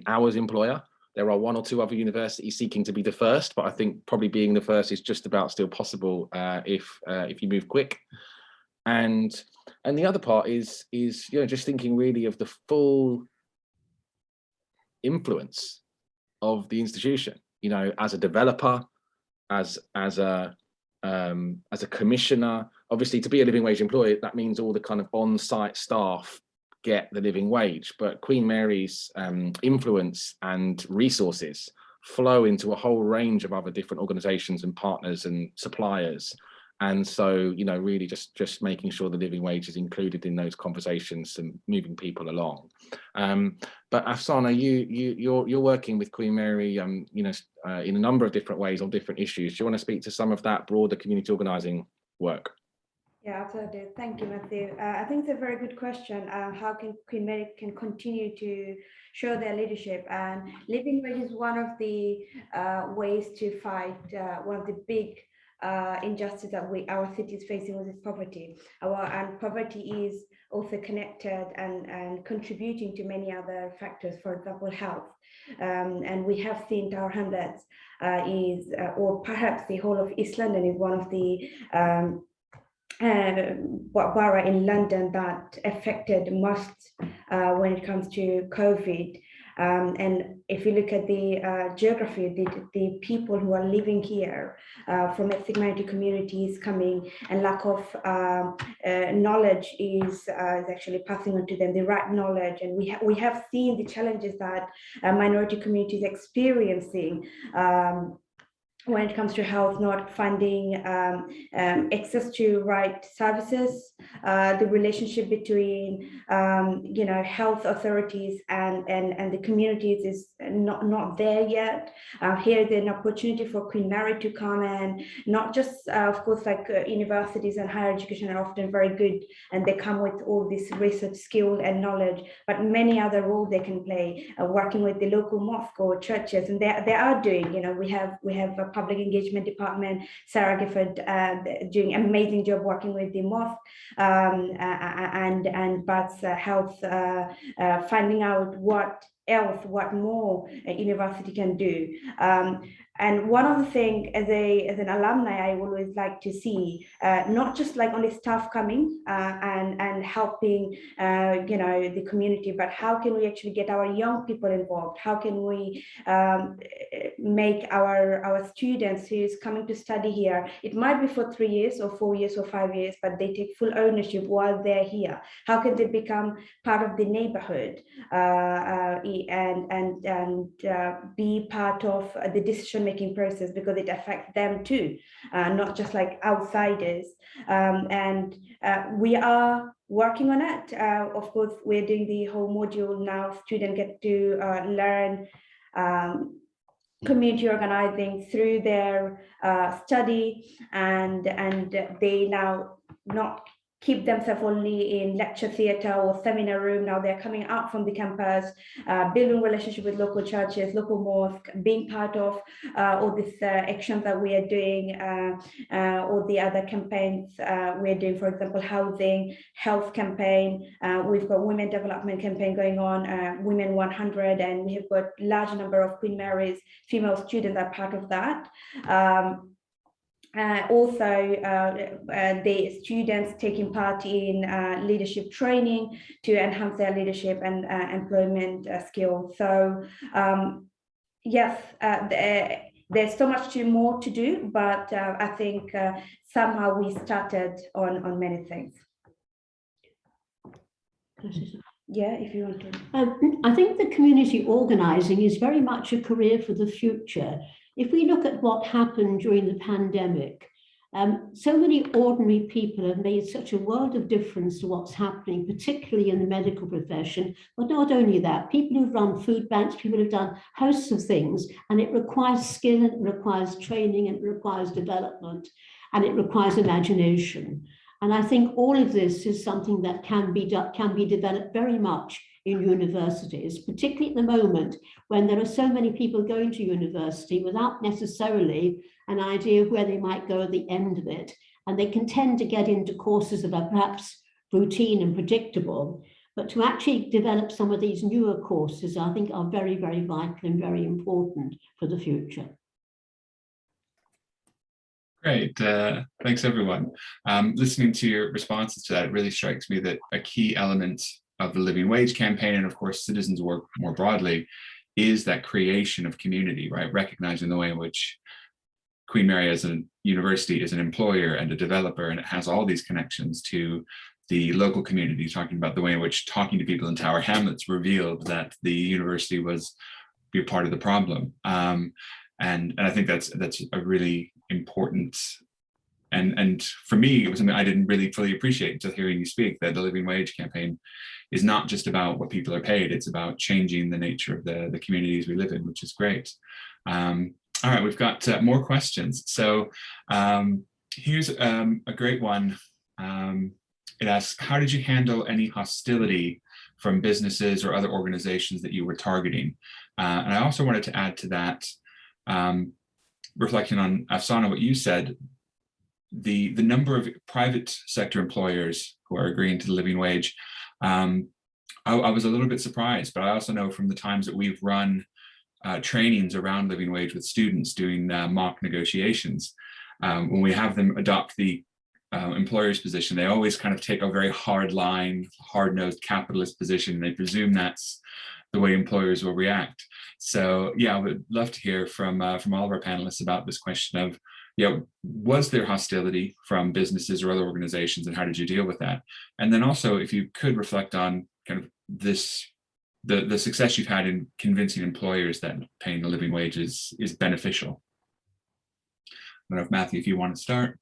hours employer. There are one or two other universities seeking to be the first, but I think probably being the first is just about still possible if you move quick. And the other part is just thinking really of the full influence of the institution. As a developer, as a commissioner. Obviously, to be a living wage employer, that means all the kind of on-site staff get the living wage, but Queen Mary's influence and resources flow into a whole range of other different organizations and partners and suppliers. And so, really just making sure the living wage is included in those conversations and moving people along. But Afsana, you're working with Queen Mary, in a number of different ways on different issues. Do you want to speak to some of that broader community organising work? Yeah, absolutely. Thank you, Matthew. I think it's a very good question. How can Queen Mary can continue to show their leadership? And living wage is one of the ways to fight one of the big injustice that our city is facing, with is poverty. And poverty is also connected and contributing to many other factors, for example, health. And we have seen Tower Hamlets or perhaps the whole of East London is one of the borough in London that affected most when it comes to COVID. And if you look at the geography, the people who are living here from ethnic minority communities coming, and lack of knowledge is actually passing on to them the right knowledge. And we have seen the challenges that minority communities experiencing when it comes to health, not finding access to right services, the relationship between health authorities and the communities is not there yet. Here there's an opportunity for Queen Mary to come, and not just of course, like universities and higher education are often very good and they come with all this research skill and knowledge, but many other roles they can play, working with the local mosque or churches, and they are doing, we have a public engagement department, Sarah Gifford, doing an amazing job working with the mosque and Bath's health, finding out what more a university can do. And one of the things as an alumni, I always like to see, not just like only staff coming and helping, the community, but how can we actually get our young people involved? How can we make our students who's coming to study here? It might be for 3 years or 4 years or 5 years, but they take full ownership while they're here. How can they become part of the neighborhood and be part of the decision-making process, because it affects them too, not just like outsiders. And we are working on it. Of course, we're doing the whole module now. Students get to learn community organizing through their study, and they now not keep themselves only in lecture theatre or seminar room. Now they're coming out from the campus, building relationship with local churches, local mosque, being part of all these actions that we are doing, all the other campaigns we're doing, for example, housing, health campaign. We've got women development campaign going on, Women 100, and we have got large number of Queen Mary's female students are part of that. Also, the students taking part in leadership training to enhance their leadership and employment skills. So yes, there's so much more to do, but I think somehow we started on many things. Yeah, if you want to. I think the community organising is very much a career for the future. If we look at what happened during the pandemic, so many ordinary people have made such a world of difference to what's happening, particularly in the medical profession. But not only that, people who've run food banks, people who've done hosts of things, and it requires skill, and it requires training, and it requires development, and it requires imagination. And I think all of this is something that can be developed very much in universities, particularly at the moment when there are so many people going to university without necessarily an idea of where they might go at the end of it. And they can tend to get into courses that are perhaps routine and predictable. But to actually develop some of these newer courses, I think are very, very vital and very important for the future. Great, thanks everyone. Listening to your responses to that, it really strikes me that a key element of the Living Wage campaign, and of course citizens work more broadly, is that creation of community, right? Recognizing the way in which Queen Mary as a university is an employer and a developer, and it has all these connections to the local community, talking about the way in which talking to people in Tower Hamlets revealed that the university was a part of the problem. And I think that's a really important, and for me, it was something I didn't really fully appreciate until hearing you speak, that the Living Wage campaign is not just about what people are paid, it's about changing the nature of the communities we live in, which is great. All right, we've got more questions. So here's a great one. It asks, how did you handle any hostility from businesses or other organizations that you were targeting? And I also wanted to add to that, reflecting on Afsana, what you said, the number of private sector employers who are agreeing to the living wage. I was a little bit surprised, but I also know from the times that we've run trainings around living wage with students doing mock negotiations, when we have them adopt the employer's position, they always kind of take a very hard line, hard-nosed capitalist position. They presume that's the way employers will react. So yeah, I would love to hear from all of our panelists about this question of, was there hostility from businesses or other organizations, and how did you deal with that? And then also, if you could reflect on kind of this, the success you've had in convincing employers that paying the living wage is beneficial. I don't know if Matthew, if you want to start.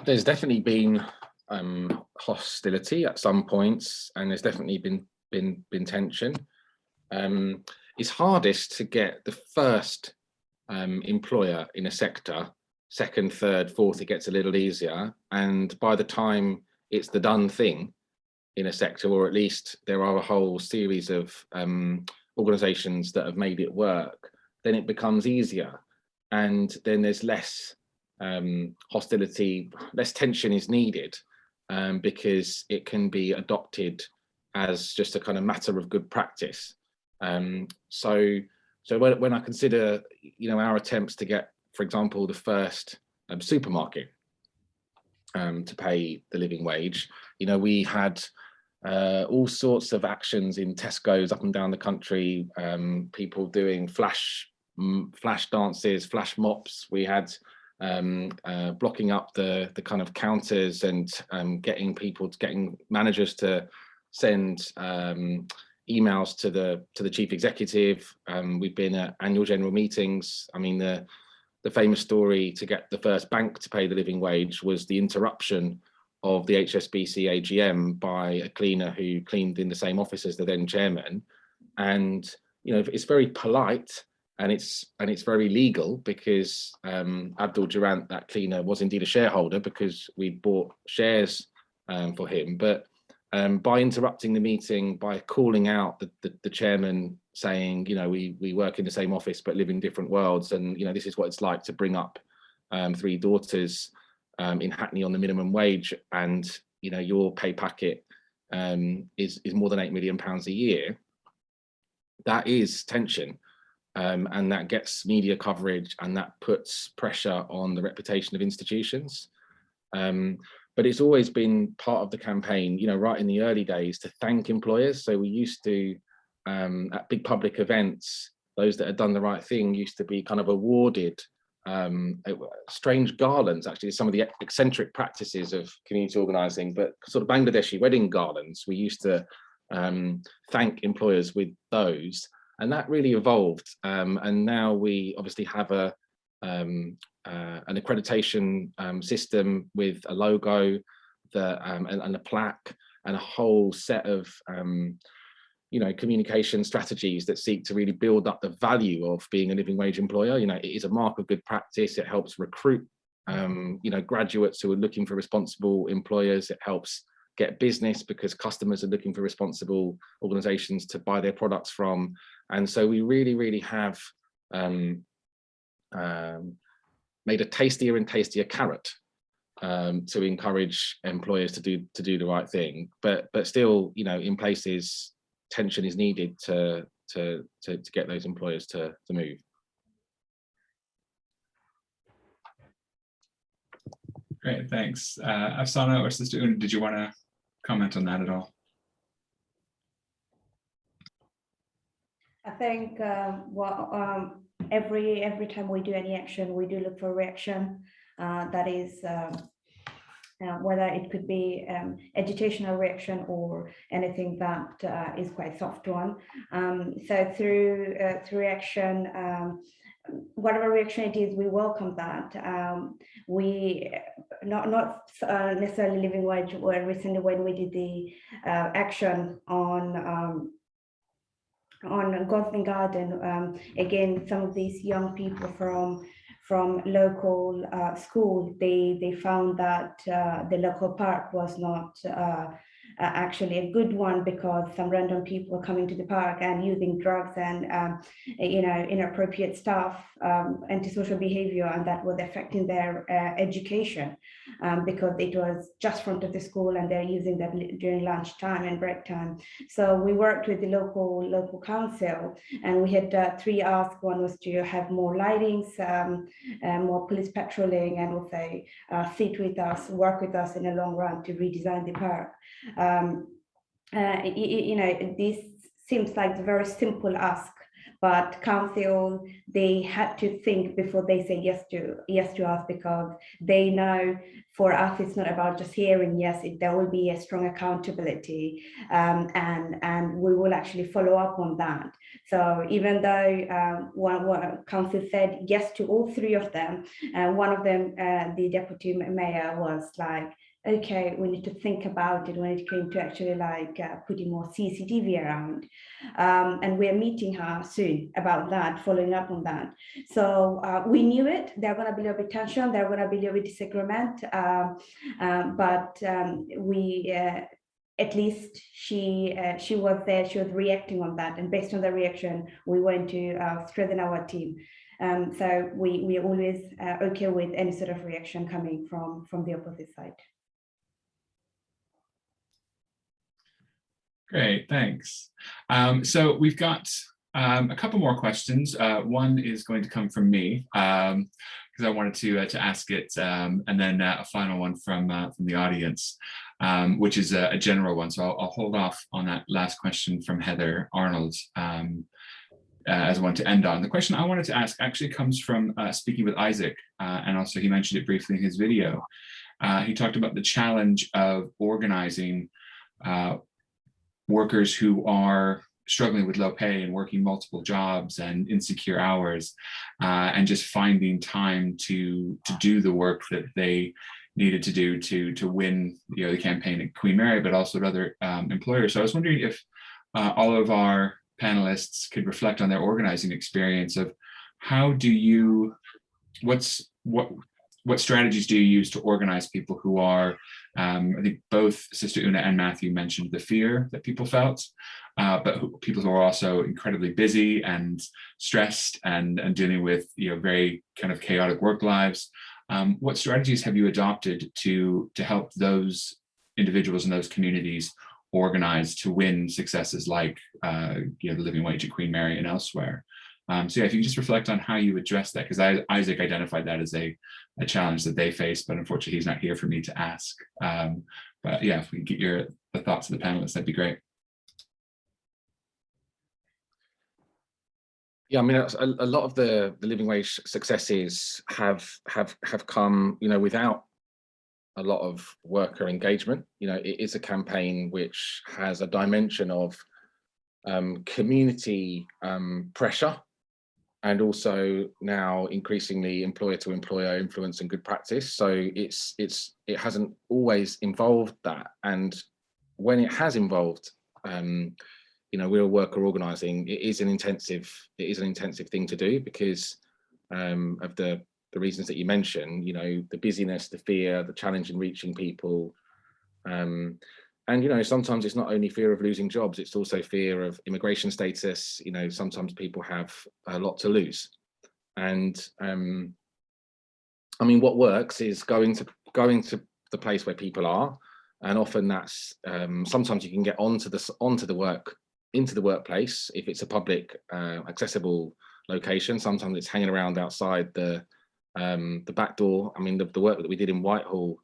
There's definitely been hostility at some points, and there's definitely been tension. It's hardest to get the first employer in a sector. Second, third, fourth, it gets a little easier, and by the time it's the done thing in a sector, or at least there are a whole series of organizations that have made it work, then it becomes easier, and then there's less hostility, less tension is needed, because it can be adopted as just a kind of matter of good practice. So when I consider, our attempts to get, for example, the first supermarket to pay the living wage, we had all sorts of actions in Tesco's up and down the country, people doing flash dances, flash mops. We had blocking up the kind of counters and getting managers to send emails to the chief executive. We've been at annual general meetings. I mean, the famous story to get the first bank to pay the living wage was the interruption of the HSBC AGM by a cleaner who cleaned in the same office as the then chairman. And it's very polite, and it's very legal, because Abdul Durant, that cleaner, was indeed a shareholder because we bought shares for him. But by interrupting the meeting, by calling out the chairman, saying, we work in the same office but live in different worlds, and this is what it's like to bring up 3 daughters in Hackney on the minimum wage, and your pay packet is more than £8 million a year. That is tension. and that gets media coverage, and that puts pressure on the reputation of institutions. But it's always been part of the campaign, you know, right in the early days, to thank employers. So we used to, at big public events, those that had done the right thing used to be kind of awarded strange garlands, actually, some of the eccentric practices of community organising, but sort of Bangladeshi wedding garlands. We used to thank employers with those, and that really evolved. And now we obviously have an accreditation system with a logo and a plaque and a whole set of you know, communication strategies that seek to really build up the value of being a living wage employer. You know, it is a mark of good practice. It helps recruit you know, graduates who are looking for responsible employers. It helps get business because customers are looking for responsible organizations to buy their products from. And so we really have made a tastier and tastier carrot to encourage employers to do the right thing. But still, you know, in places, tension is needed to get those employers to move. Great, thanks. Afsana or Sister Una, did you want to comment on that at all? I think every time we do any action, we do look for a reaction. That is whether it could be educational reaction or anything that is quite soft one. So through reaction, whatever reaction it is, we welcome that. We not necessarily living wage. Where recently when we did the action on Golden Garden, again, some of these young people from local school, they found that the local park was not actually a good one, because some random people were coming to the park and using drugs and you know, inappropriate stuff, antisocial behavior, and that was affecting their education, because it was just front of the school and they're using that during lunch time and break time. So we worked with the local council, and we had 3 asks. One was to have more lightings, more police patrolling, and also sit with us, work with us in the long run to redesign the park. You know, this seems like a very simple ask, but council, they had to think before they say yes to us, because they know for us it's not about just hearing yes, there will be a strong accountability, and we will actually follow up on that. So even though one council said yes to all 3 of them, one of them, the deputy mayor, was like, okay, we need to think about it when it came to actually like putting more CCTV around. And we're meeting her soon about that, following up on that. So we knew it, there are going to be a little bit tension, there are going to be a little bit disagreement, but we, at least she was there, she was reacting on that. And based on the reaction, we went to strengthen our team. So we are always okay with any sort of reaction coming from the opposite side. Great, thanks. So we've got a couple more questions. One is going to come from me, because I wanted to ask it, and then a final one from the audience, which is a general one. So I'll hold off on that last question from Heather Arnold as one to end on. The question I wanted to ask actually comes from speaking with Isaac, and also he mentioned it briefly in his video. He talked about the challenge of organizing workers who are struggling with low pay and working multiple jobs and insecure hours, and just finding time to do the work that they needed to do to win, you know, the campaign at Queen Mary, but also at other employers. So I was wondering if all of our panelists could reflect on their organizing experience of how do you, what strategies do you use to organize people who are, I think both Sister Una and Matthew mentioned the fear that people felt, but people who are also incredibly busy and stressed and dealing with, you know, very kind of chaotic work lives. What strategies have you adopted to help those individuals and those communities organize to win successes like, you know, the living wage at Queen Mary and elsewhere? So yeah, if you just reflect on how you address that, because Isaac identified that as a challenge that they face, but unfortunately he's not here for me to ask. But yeah, if we get the thoughts of the panelists, that'd be great. Yeah, I mean, a lot of the living wage successes have come, without a lot of worker engagement. It is a campaign which has a dimension of community pressure, and also now increasingly employer to employer influence and good practice. So it hasn't always involved that, and when it has involved real worker organising, it is an intensive thing to do, because of the reasons that you mentioned. The busyness, the fear, the challenge in reaching people, and sometimes it's not only fear of losing jobs, it's also fear of immigration status. Sometimes people have a lot to lose, and I mean, what works is going to the place where people are, and often that's sometimes you can get into the workplace if it's a public accessible location. Sometimes it's hanging around outside the back door. I mean, the work that we did in Whitehall,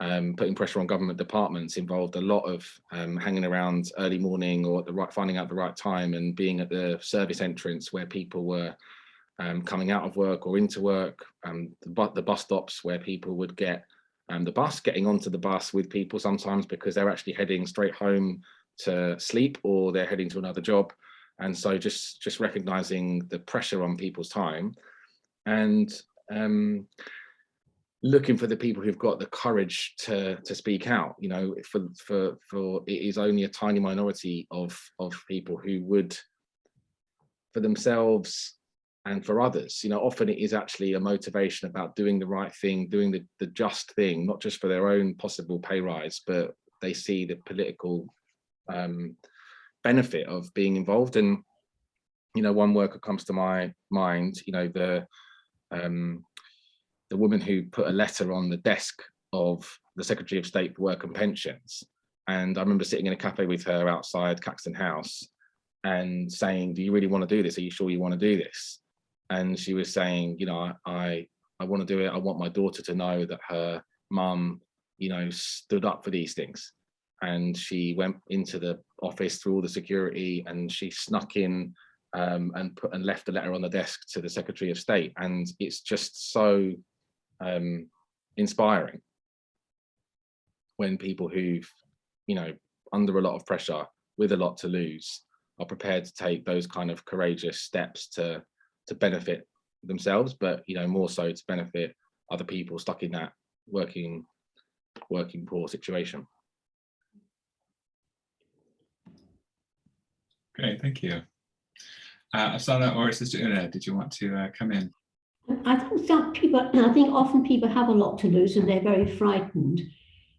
putting pressure on government departments, involved a lot of hanging around early morning, or finding out the right time, and being at the service entrance where people were coming out of work or into work, the bus stops where people would get the bus, getting onto the bus with people sometimes because they're actually heading straight home to sleep, or they're heading to another job. And so just recognizing the pressure on people's time, and looking for the people who've got the courage to speak out. For it is only a tiny minority of people who would, for themselves and for others. Often it is actually a motivation about doing the right thing, doing the just thing, not just for their own possible pay rise, but they see the political benefit of being involved. And one worker comes to my mind, the woman who put a letter on the desk of the Secretary of State for Work and Pensions. And I remember sitting in a cafe with her outside Caxton House and saying, "Do you really want to do this? Are you sure you want to do this?" And she was saying, I want to do it. I want my daughter to know that her mum, stood up for these things. And she went into the office through all the security, and she snuck in and left a letter on the desk to the Secretary of State. And it's just so inspiring when people who've, under a lot of pressure, with a lot to lose, are prepared to take those kind of courageous steps to benefit themselves, but more so to benefit other people stuck in that working poor situation. Great, thank you. Afsana or Sister Una, did you want to come in? I think often people have a lot to lose and they're very frightened,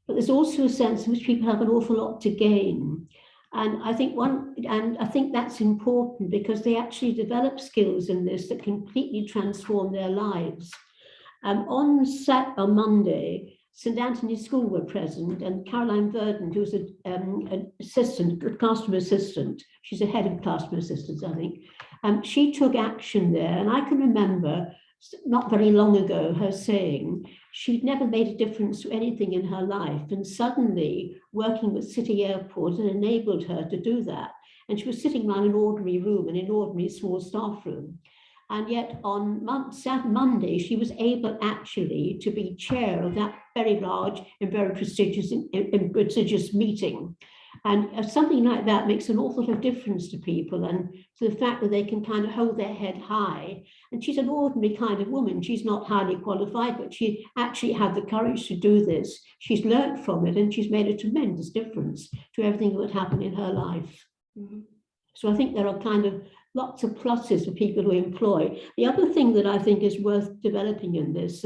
but there's also a sense in which people have an awful lot to gain. And I think that's important, because they actually develop skills in this that completely transform their lives. On Monday, St Anthony's School were present, and Caroline Verdant, who's an assistant, classroom assistant, she's a head of classroom assistants, I think, she took action there. And I can remember not very long ago her saying she'd never made a difference to anything in her life, and suddenly working with City Airport had enabled her to do that. And she was sitting around an ordinary room, in an ordinary small staff room. And yet on Monday, she was able actually to be chair of that very large and very prestigious meeting. And something like that makes an awful lot of difference to people, and to the fact that they can kind of hold their head high. And she's an ordinary kind of woman. She's not highly qualified, but she actually had the courage to do this. She's learned from it, and she's made a tremendous difference to everything that would happen in her life. Mm-hmm. So I think there are kind of lots of pluses for people who employ. The other thing that I think is worth developing in this,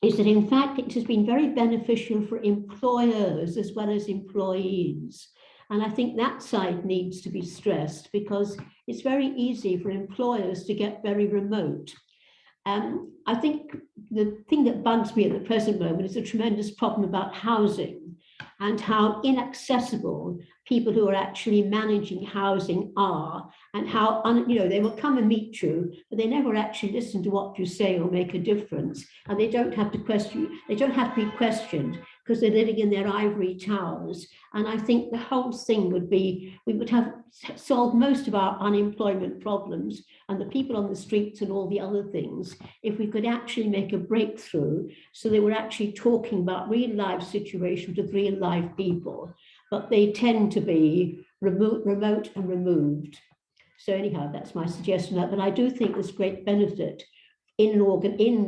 is that in fact it has been very beneficial for employers as well as employees. And I think that side needs to be stressed, because it's very easy for employers to get very remote. I think the thing that bugs me at the present moment is a tremendous problem about housing. and how inaccessible people who are actually managing housing are, and how, they will come and meet you, but they never actually listen to what you say or make a difference. And they don't have to question, they don't have to be questioned because they're living in their ivory towers. And I think the whole thing would be, we would have solved most of our unemployment problems and the people on the streets and all the other things if we could actually make a breakthrough so they were actually talking about real life situations with real life people, but they tend to be remote and removed. So anyhow, that's my suggestion. But I do think there's great benefit in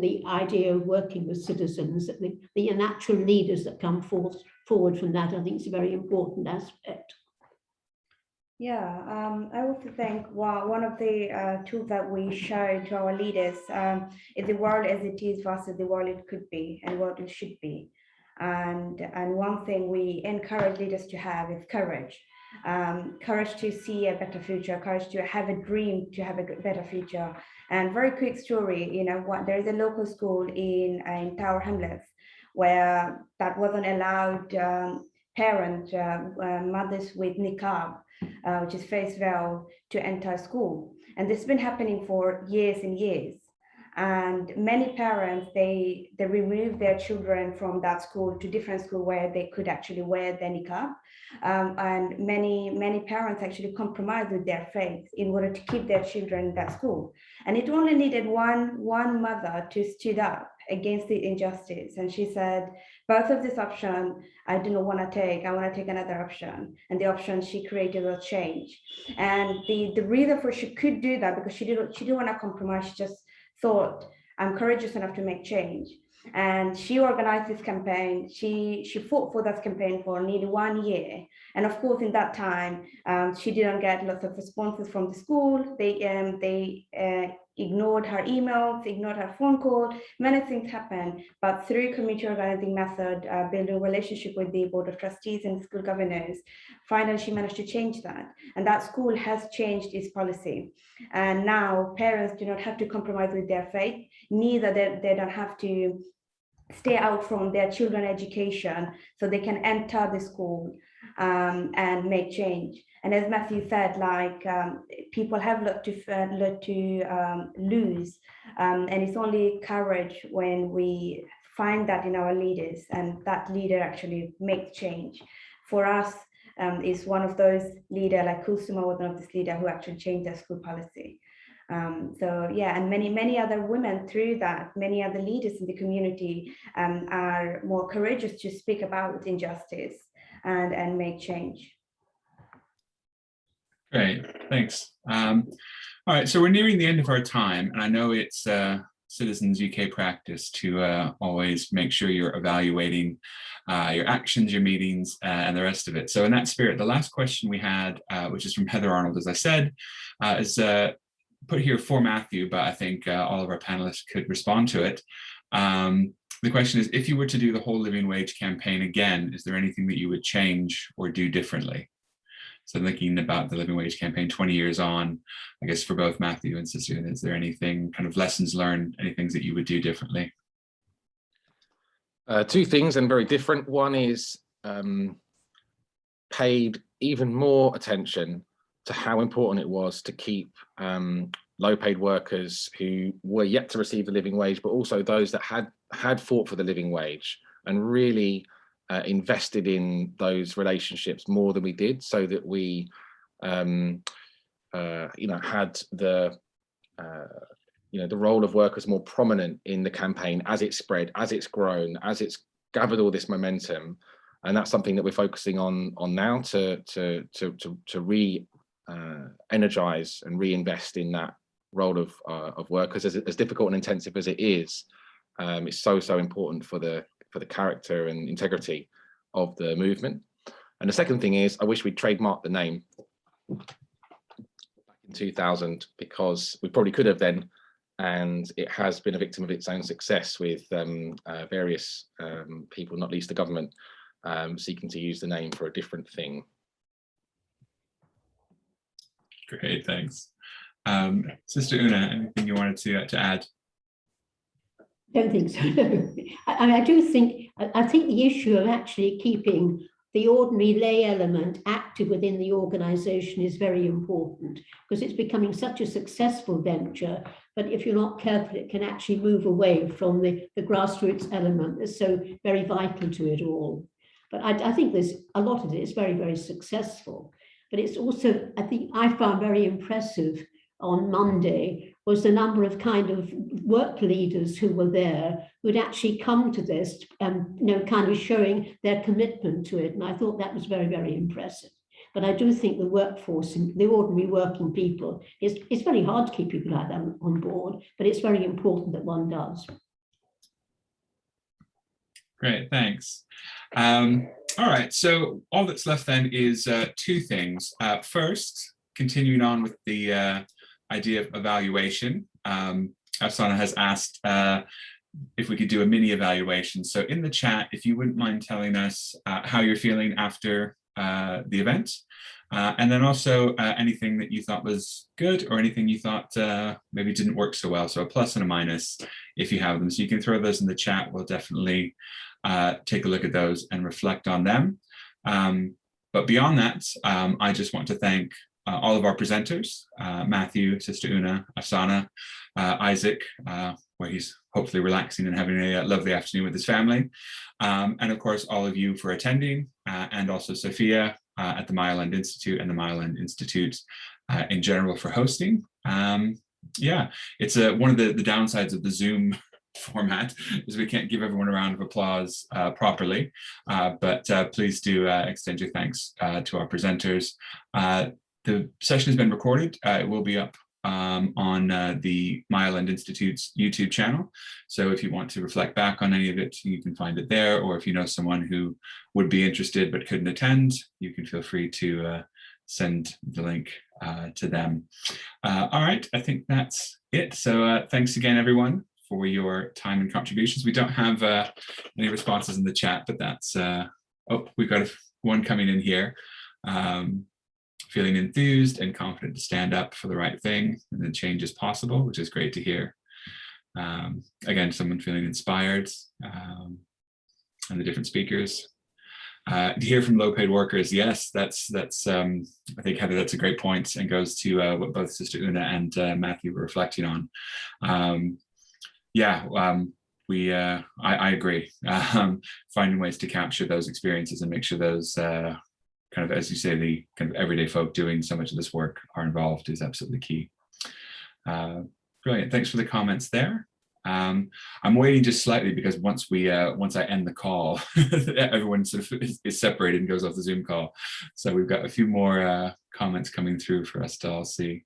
the idea of working with citizens, that the natural leaders that come forward from that, I think is a very important aspect. Yeah, I also think one of the tools that we show to our leaders is the world as it is versus the world it could be and what it should be. And one thing we encourage leaders to have is courage. Courage to see a better future, courage to have a dream to have a better future. And very quick story, there is a local school in Tower Hamlets where that wasn't allowed parent mothers with niqab, which is face veil, to enter school. And this has been happening for years and years. And many parents, they remove their children from that school to different school where they could actually wear the niqab. And many parents actually compromise with their faith in order to keep their children in that school. And it only needed one mother to stood up against the injustice. And she said, both of this option, I do not want to take, I want to take another option. And the option she created was change. And the reason for she could do that, because she didn't want to compromise, she just thought, I'm courageous enough to make change. And she organized this campaign. She fought for that campaign for nearly 1 year. And of course, in that time, she didn't get lots of responses from the school. They ignored her emails, ignored her phone call. Many things happened, but through community organizing method, building a relationship with the board of trustees and school governors, finally she managed to change that. And that school has changed its policy. And now parents do not have to compromise with their faith, neither they don't have to stay out from their children's education, so they can enter the school and make change. And as Matthew said, people have a lot to lose, and it's only courage when we find that in our leaders, and that leader actually makes change. For us, is one of those leaders, like Kusuma was one of this leader who actually changed their school policy. So yeah, and many other women through that, many other leaders in the community are more courageous to speak about injustice and make change. Great, thanks. All right, so we're nearing the end of our time, and I know it's Citizens UK practice to always make sure you're evaluating your actions, your meetings, and the rest of it. So in that spirit, the last question we had, which is from Heather Arnold, as I said, is put here for Matthew, but I think all of our panelists could respond to it. The question is, if you were to do the whole living wage campaign again, is there anything that you would change or do differently? So thinking about the living wage campaign 20 years on, I guess for both Matthew and Sister, is there anything, kind of lessons learned, any things that you would do differently? Two things, and very different. One is paid even more attention to how important it was to keep low paid workers who were yet to receive the living wage, but also those that had fought for the living wage, and really invested in those relationships more than we did, so that we had the the role of workers more prominent in the campaign as it spread, as it's grown, as it's gathered all this momentum. And that's something that we're focusing on now to energize and reinvest in that role of workers. As difficult and intensive as it is, it's so important for the character and integrity of the movement. And the second thing is, I wish we'd trademarked the name back in 2000, because we probably could have then, and it has been a victim of its own success with various people, not least the government, seeking to use the name for a different thing. Great, thanks. Sister Una, anything you wanted to add? I don't think so, no. I do think, I think the issue of actually keeping the ordinary lay element active within the organisation is very important, because it's becoming such a successful venture. But if you're not careful, it can actually move away from the grassroots element that's so very vital to it all. But I think there's a lot of it is very, very successful. But it's also, I think I found very impressive on Monday was the number of kind of work leaders who were there who'd actually come to this, kind of showing their commitment to it. And I thought that was very, very impressive. But I do think the workforce, the ordinary working people, it's very hard to keep people like that on board, but it's very important that one does. Great, thanks. All right, so all that's left then is two things. First, continuing on with the idea of evaluation. Afsana has asked if we could do a mini evaluation. So in the chat, if you wouldn't mind telling us how you're feeling after the event, and then also anything that you thought was good or anything you thought maybe didn't work so well. So a plus and a minus if you have them. So you can throw those in the chat. We'll definitely take a look at those and reflect on them. But beyond that, I just want to thank all of our presenters, Matthew, Sister Una, Afsana, Isaac, where he's hopefully relaxing and having a lovely afternoon with his family. And of course, all of you for attending, and also Sophia at the Mile End Institute and the Mile End Institute in general for hosting. Yeah, it's one of the downsides of the Zoom format is we can't give everyone a round of applause properly, but please do extend your thanks to our presenters. The session has been recorded. It will be up on the Mile End Institute's YouTube channel. So if you want to reflect back on any of it, you can find it there. Or if you know someone who would be interested but couldn't attend, you can feel free to send the link to them. All right, I think that's it. So thanks again, everyone, for your time and contributions. We don't have any responses in the chat, but that's, oh, we've got one coming in here. Feeling enthused and confident to stand up for the right thing, and then change is possible, which is great to hear. Again, someone feeling inspired, and the different speakers. To hear from low-paid workers, yes, that's I think, Heather, that's a great point, and goes to what both Sister Una and Matthew were reflecting on. Yeah, I agree. Finding ways to capture those experiences and make sure those kind of, as you say, the kind of everyday folk doing so much of this work are involved is absolutely key. Brilliant, thanks for the comments there. I'm waiting just slightly because once I end the call, everyone sort of is separated and goes off the Zoom call. So we've got a few more comments coming through for us to all see.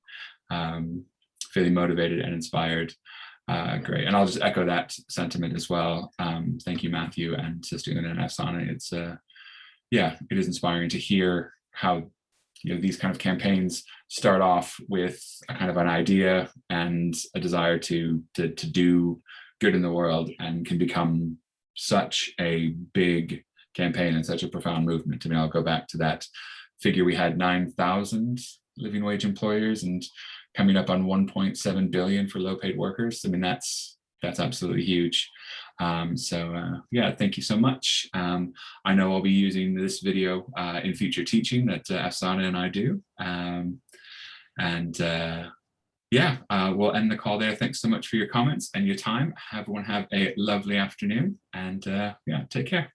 Feeling motivated and inspired. Great, and I'll just echo that sentiment as well. Thank you, Matthew and Sister Una and Afsana. It's yeah, it is inspiring to hear how these kind of campaigns start off with a kind of an idea and a desire to do good in the world, and can become such a big campaign and such a profound movement. I mean, I'll go back to that figure. We had 9,000 living wage employers and coming up on 1.7 billion for low-paid workers. I mean, that's absolutely huge. Yeah, thank you so much. I know I'll be using this video in future teaching that Afsana and I do. Yeah, we'll end the call there. Thanks so much for your comments and your time. Everyone have a lovely afternoon, and yeah, take care.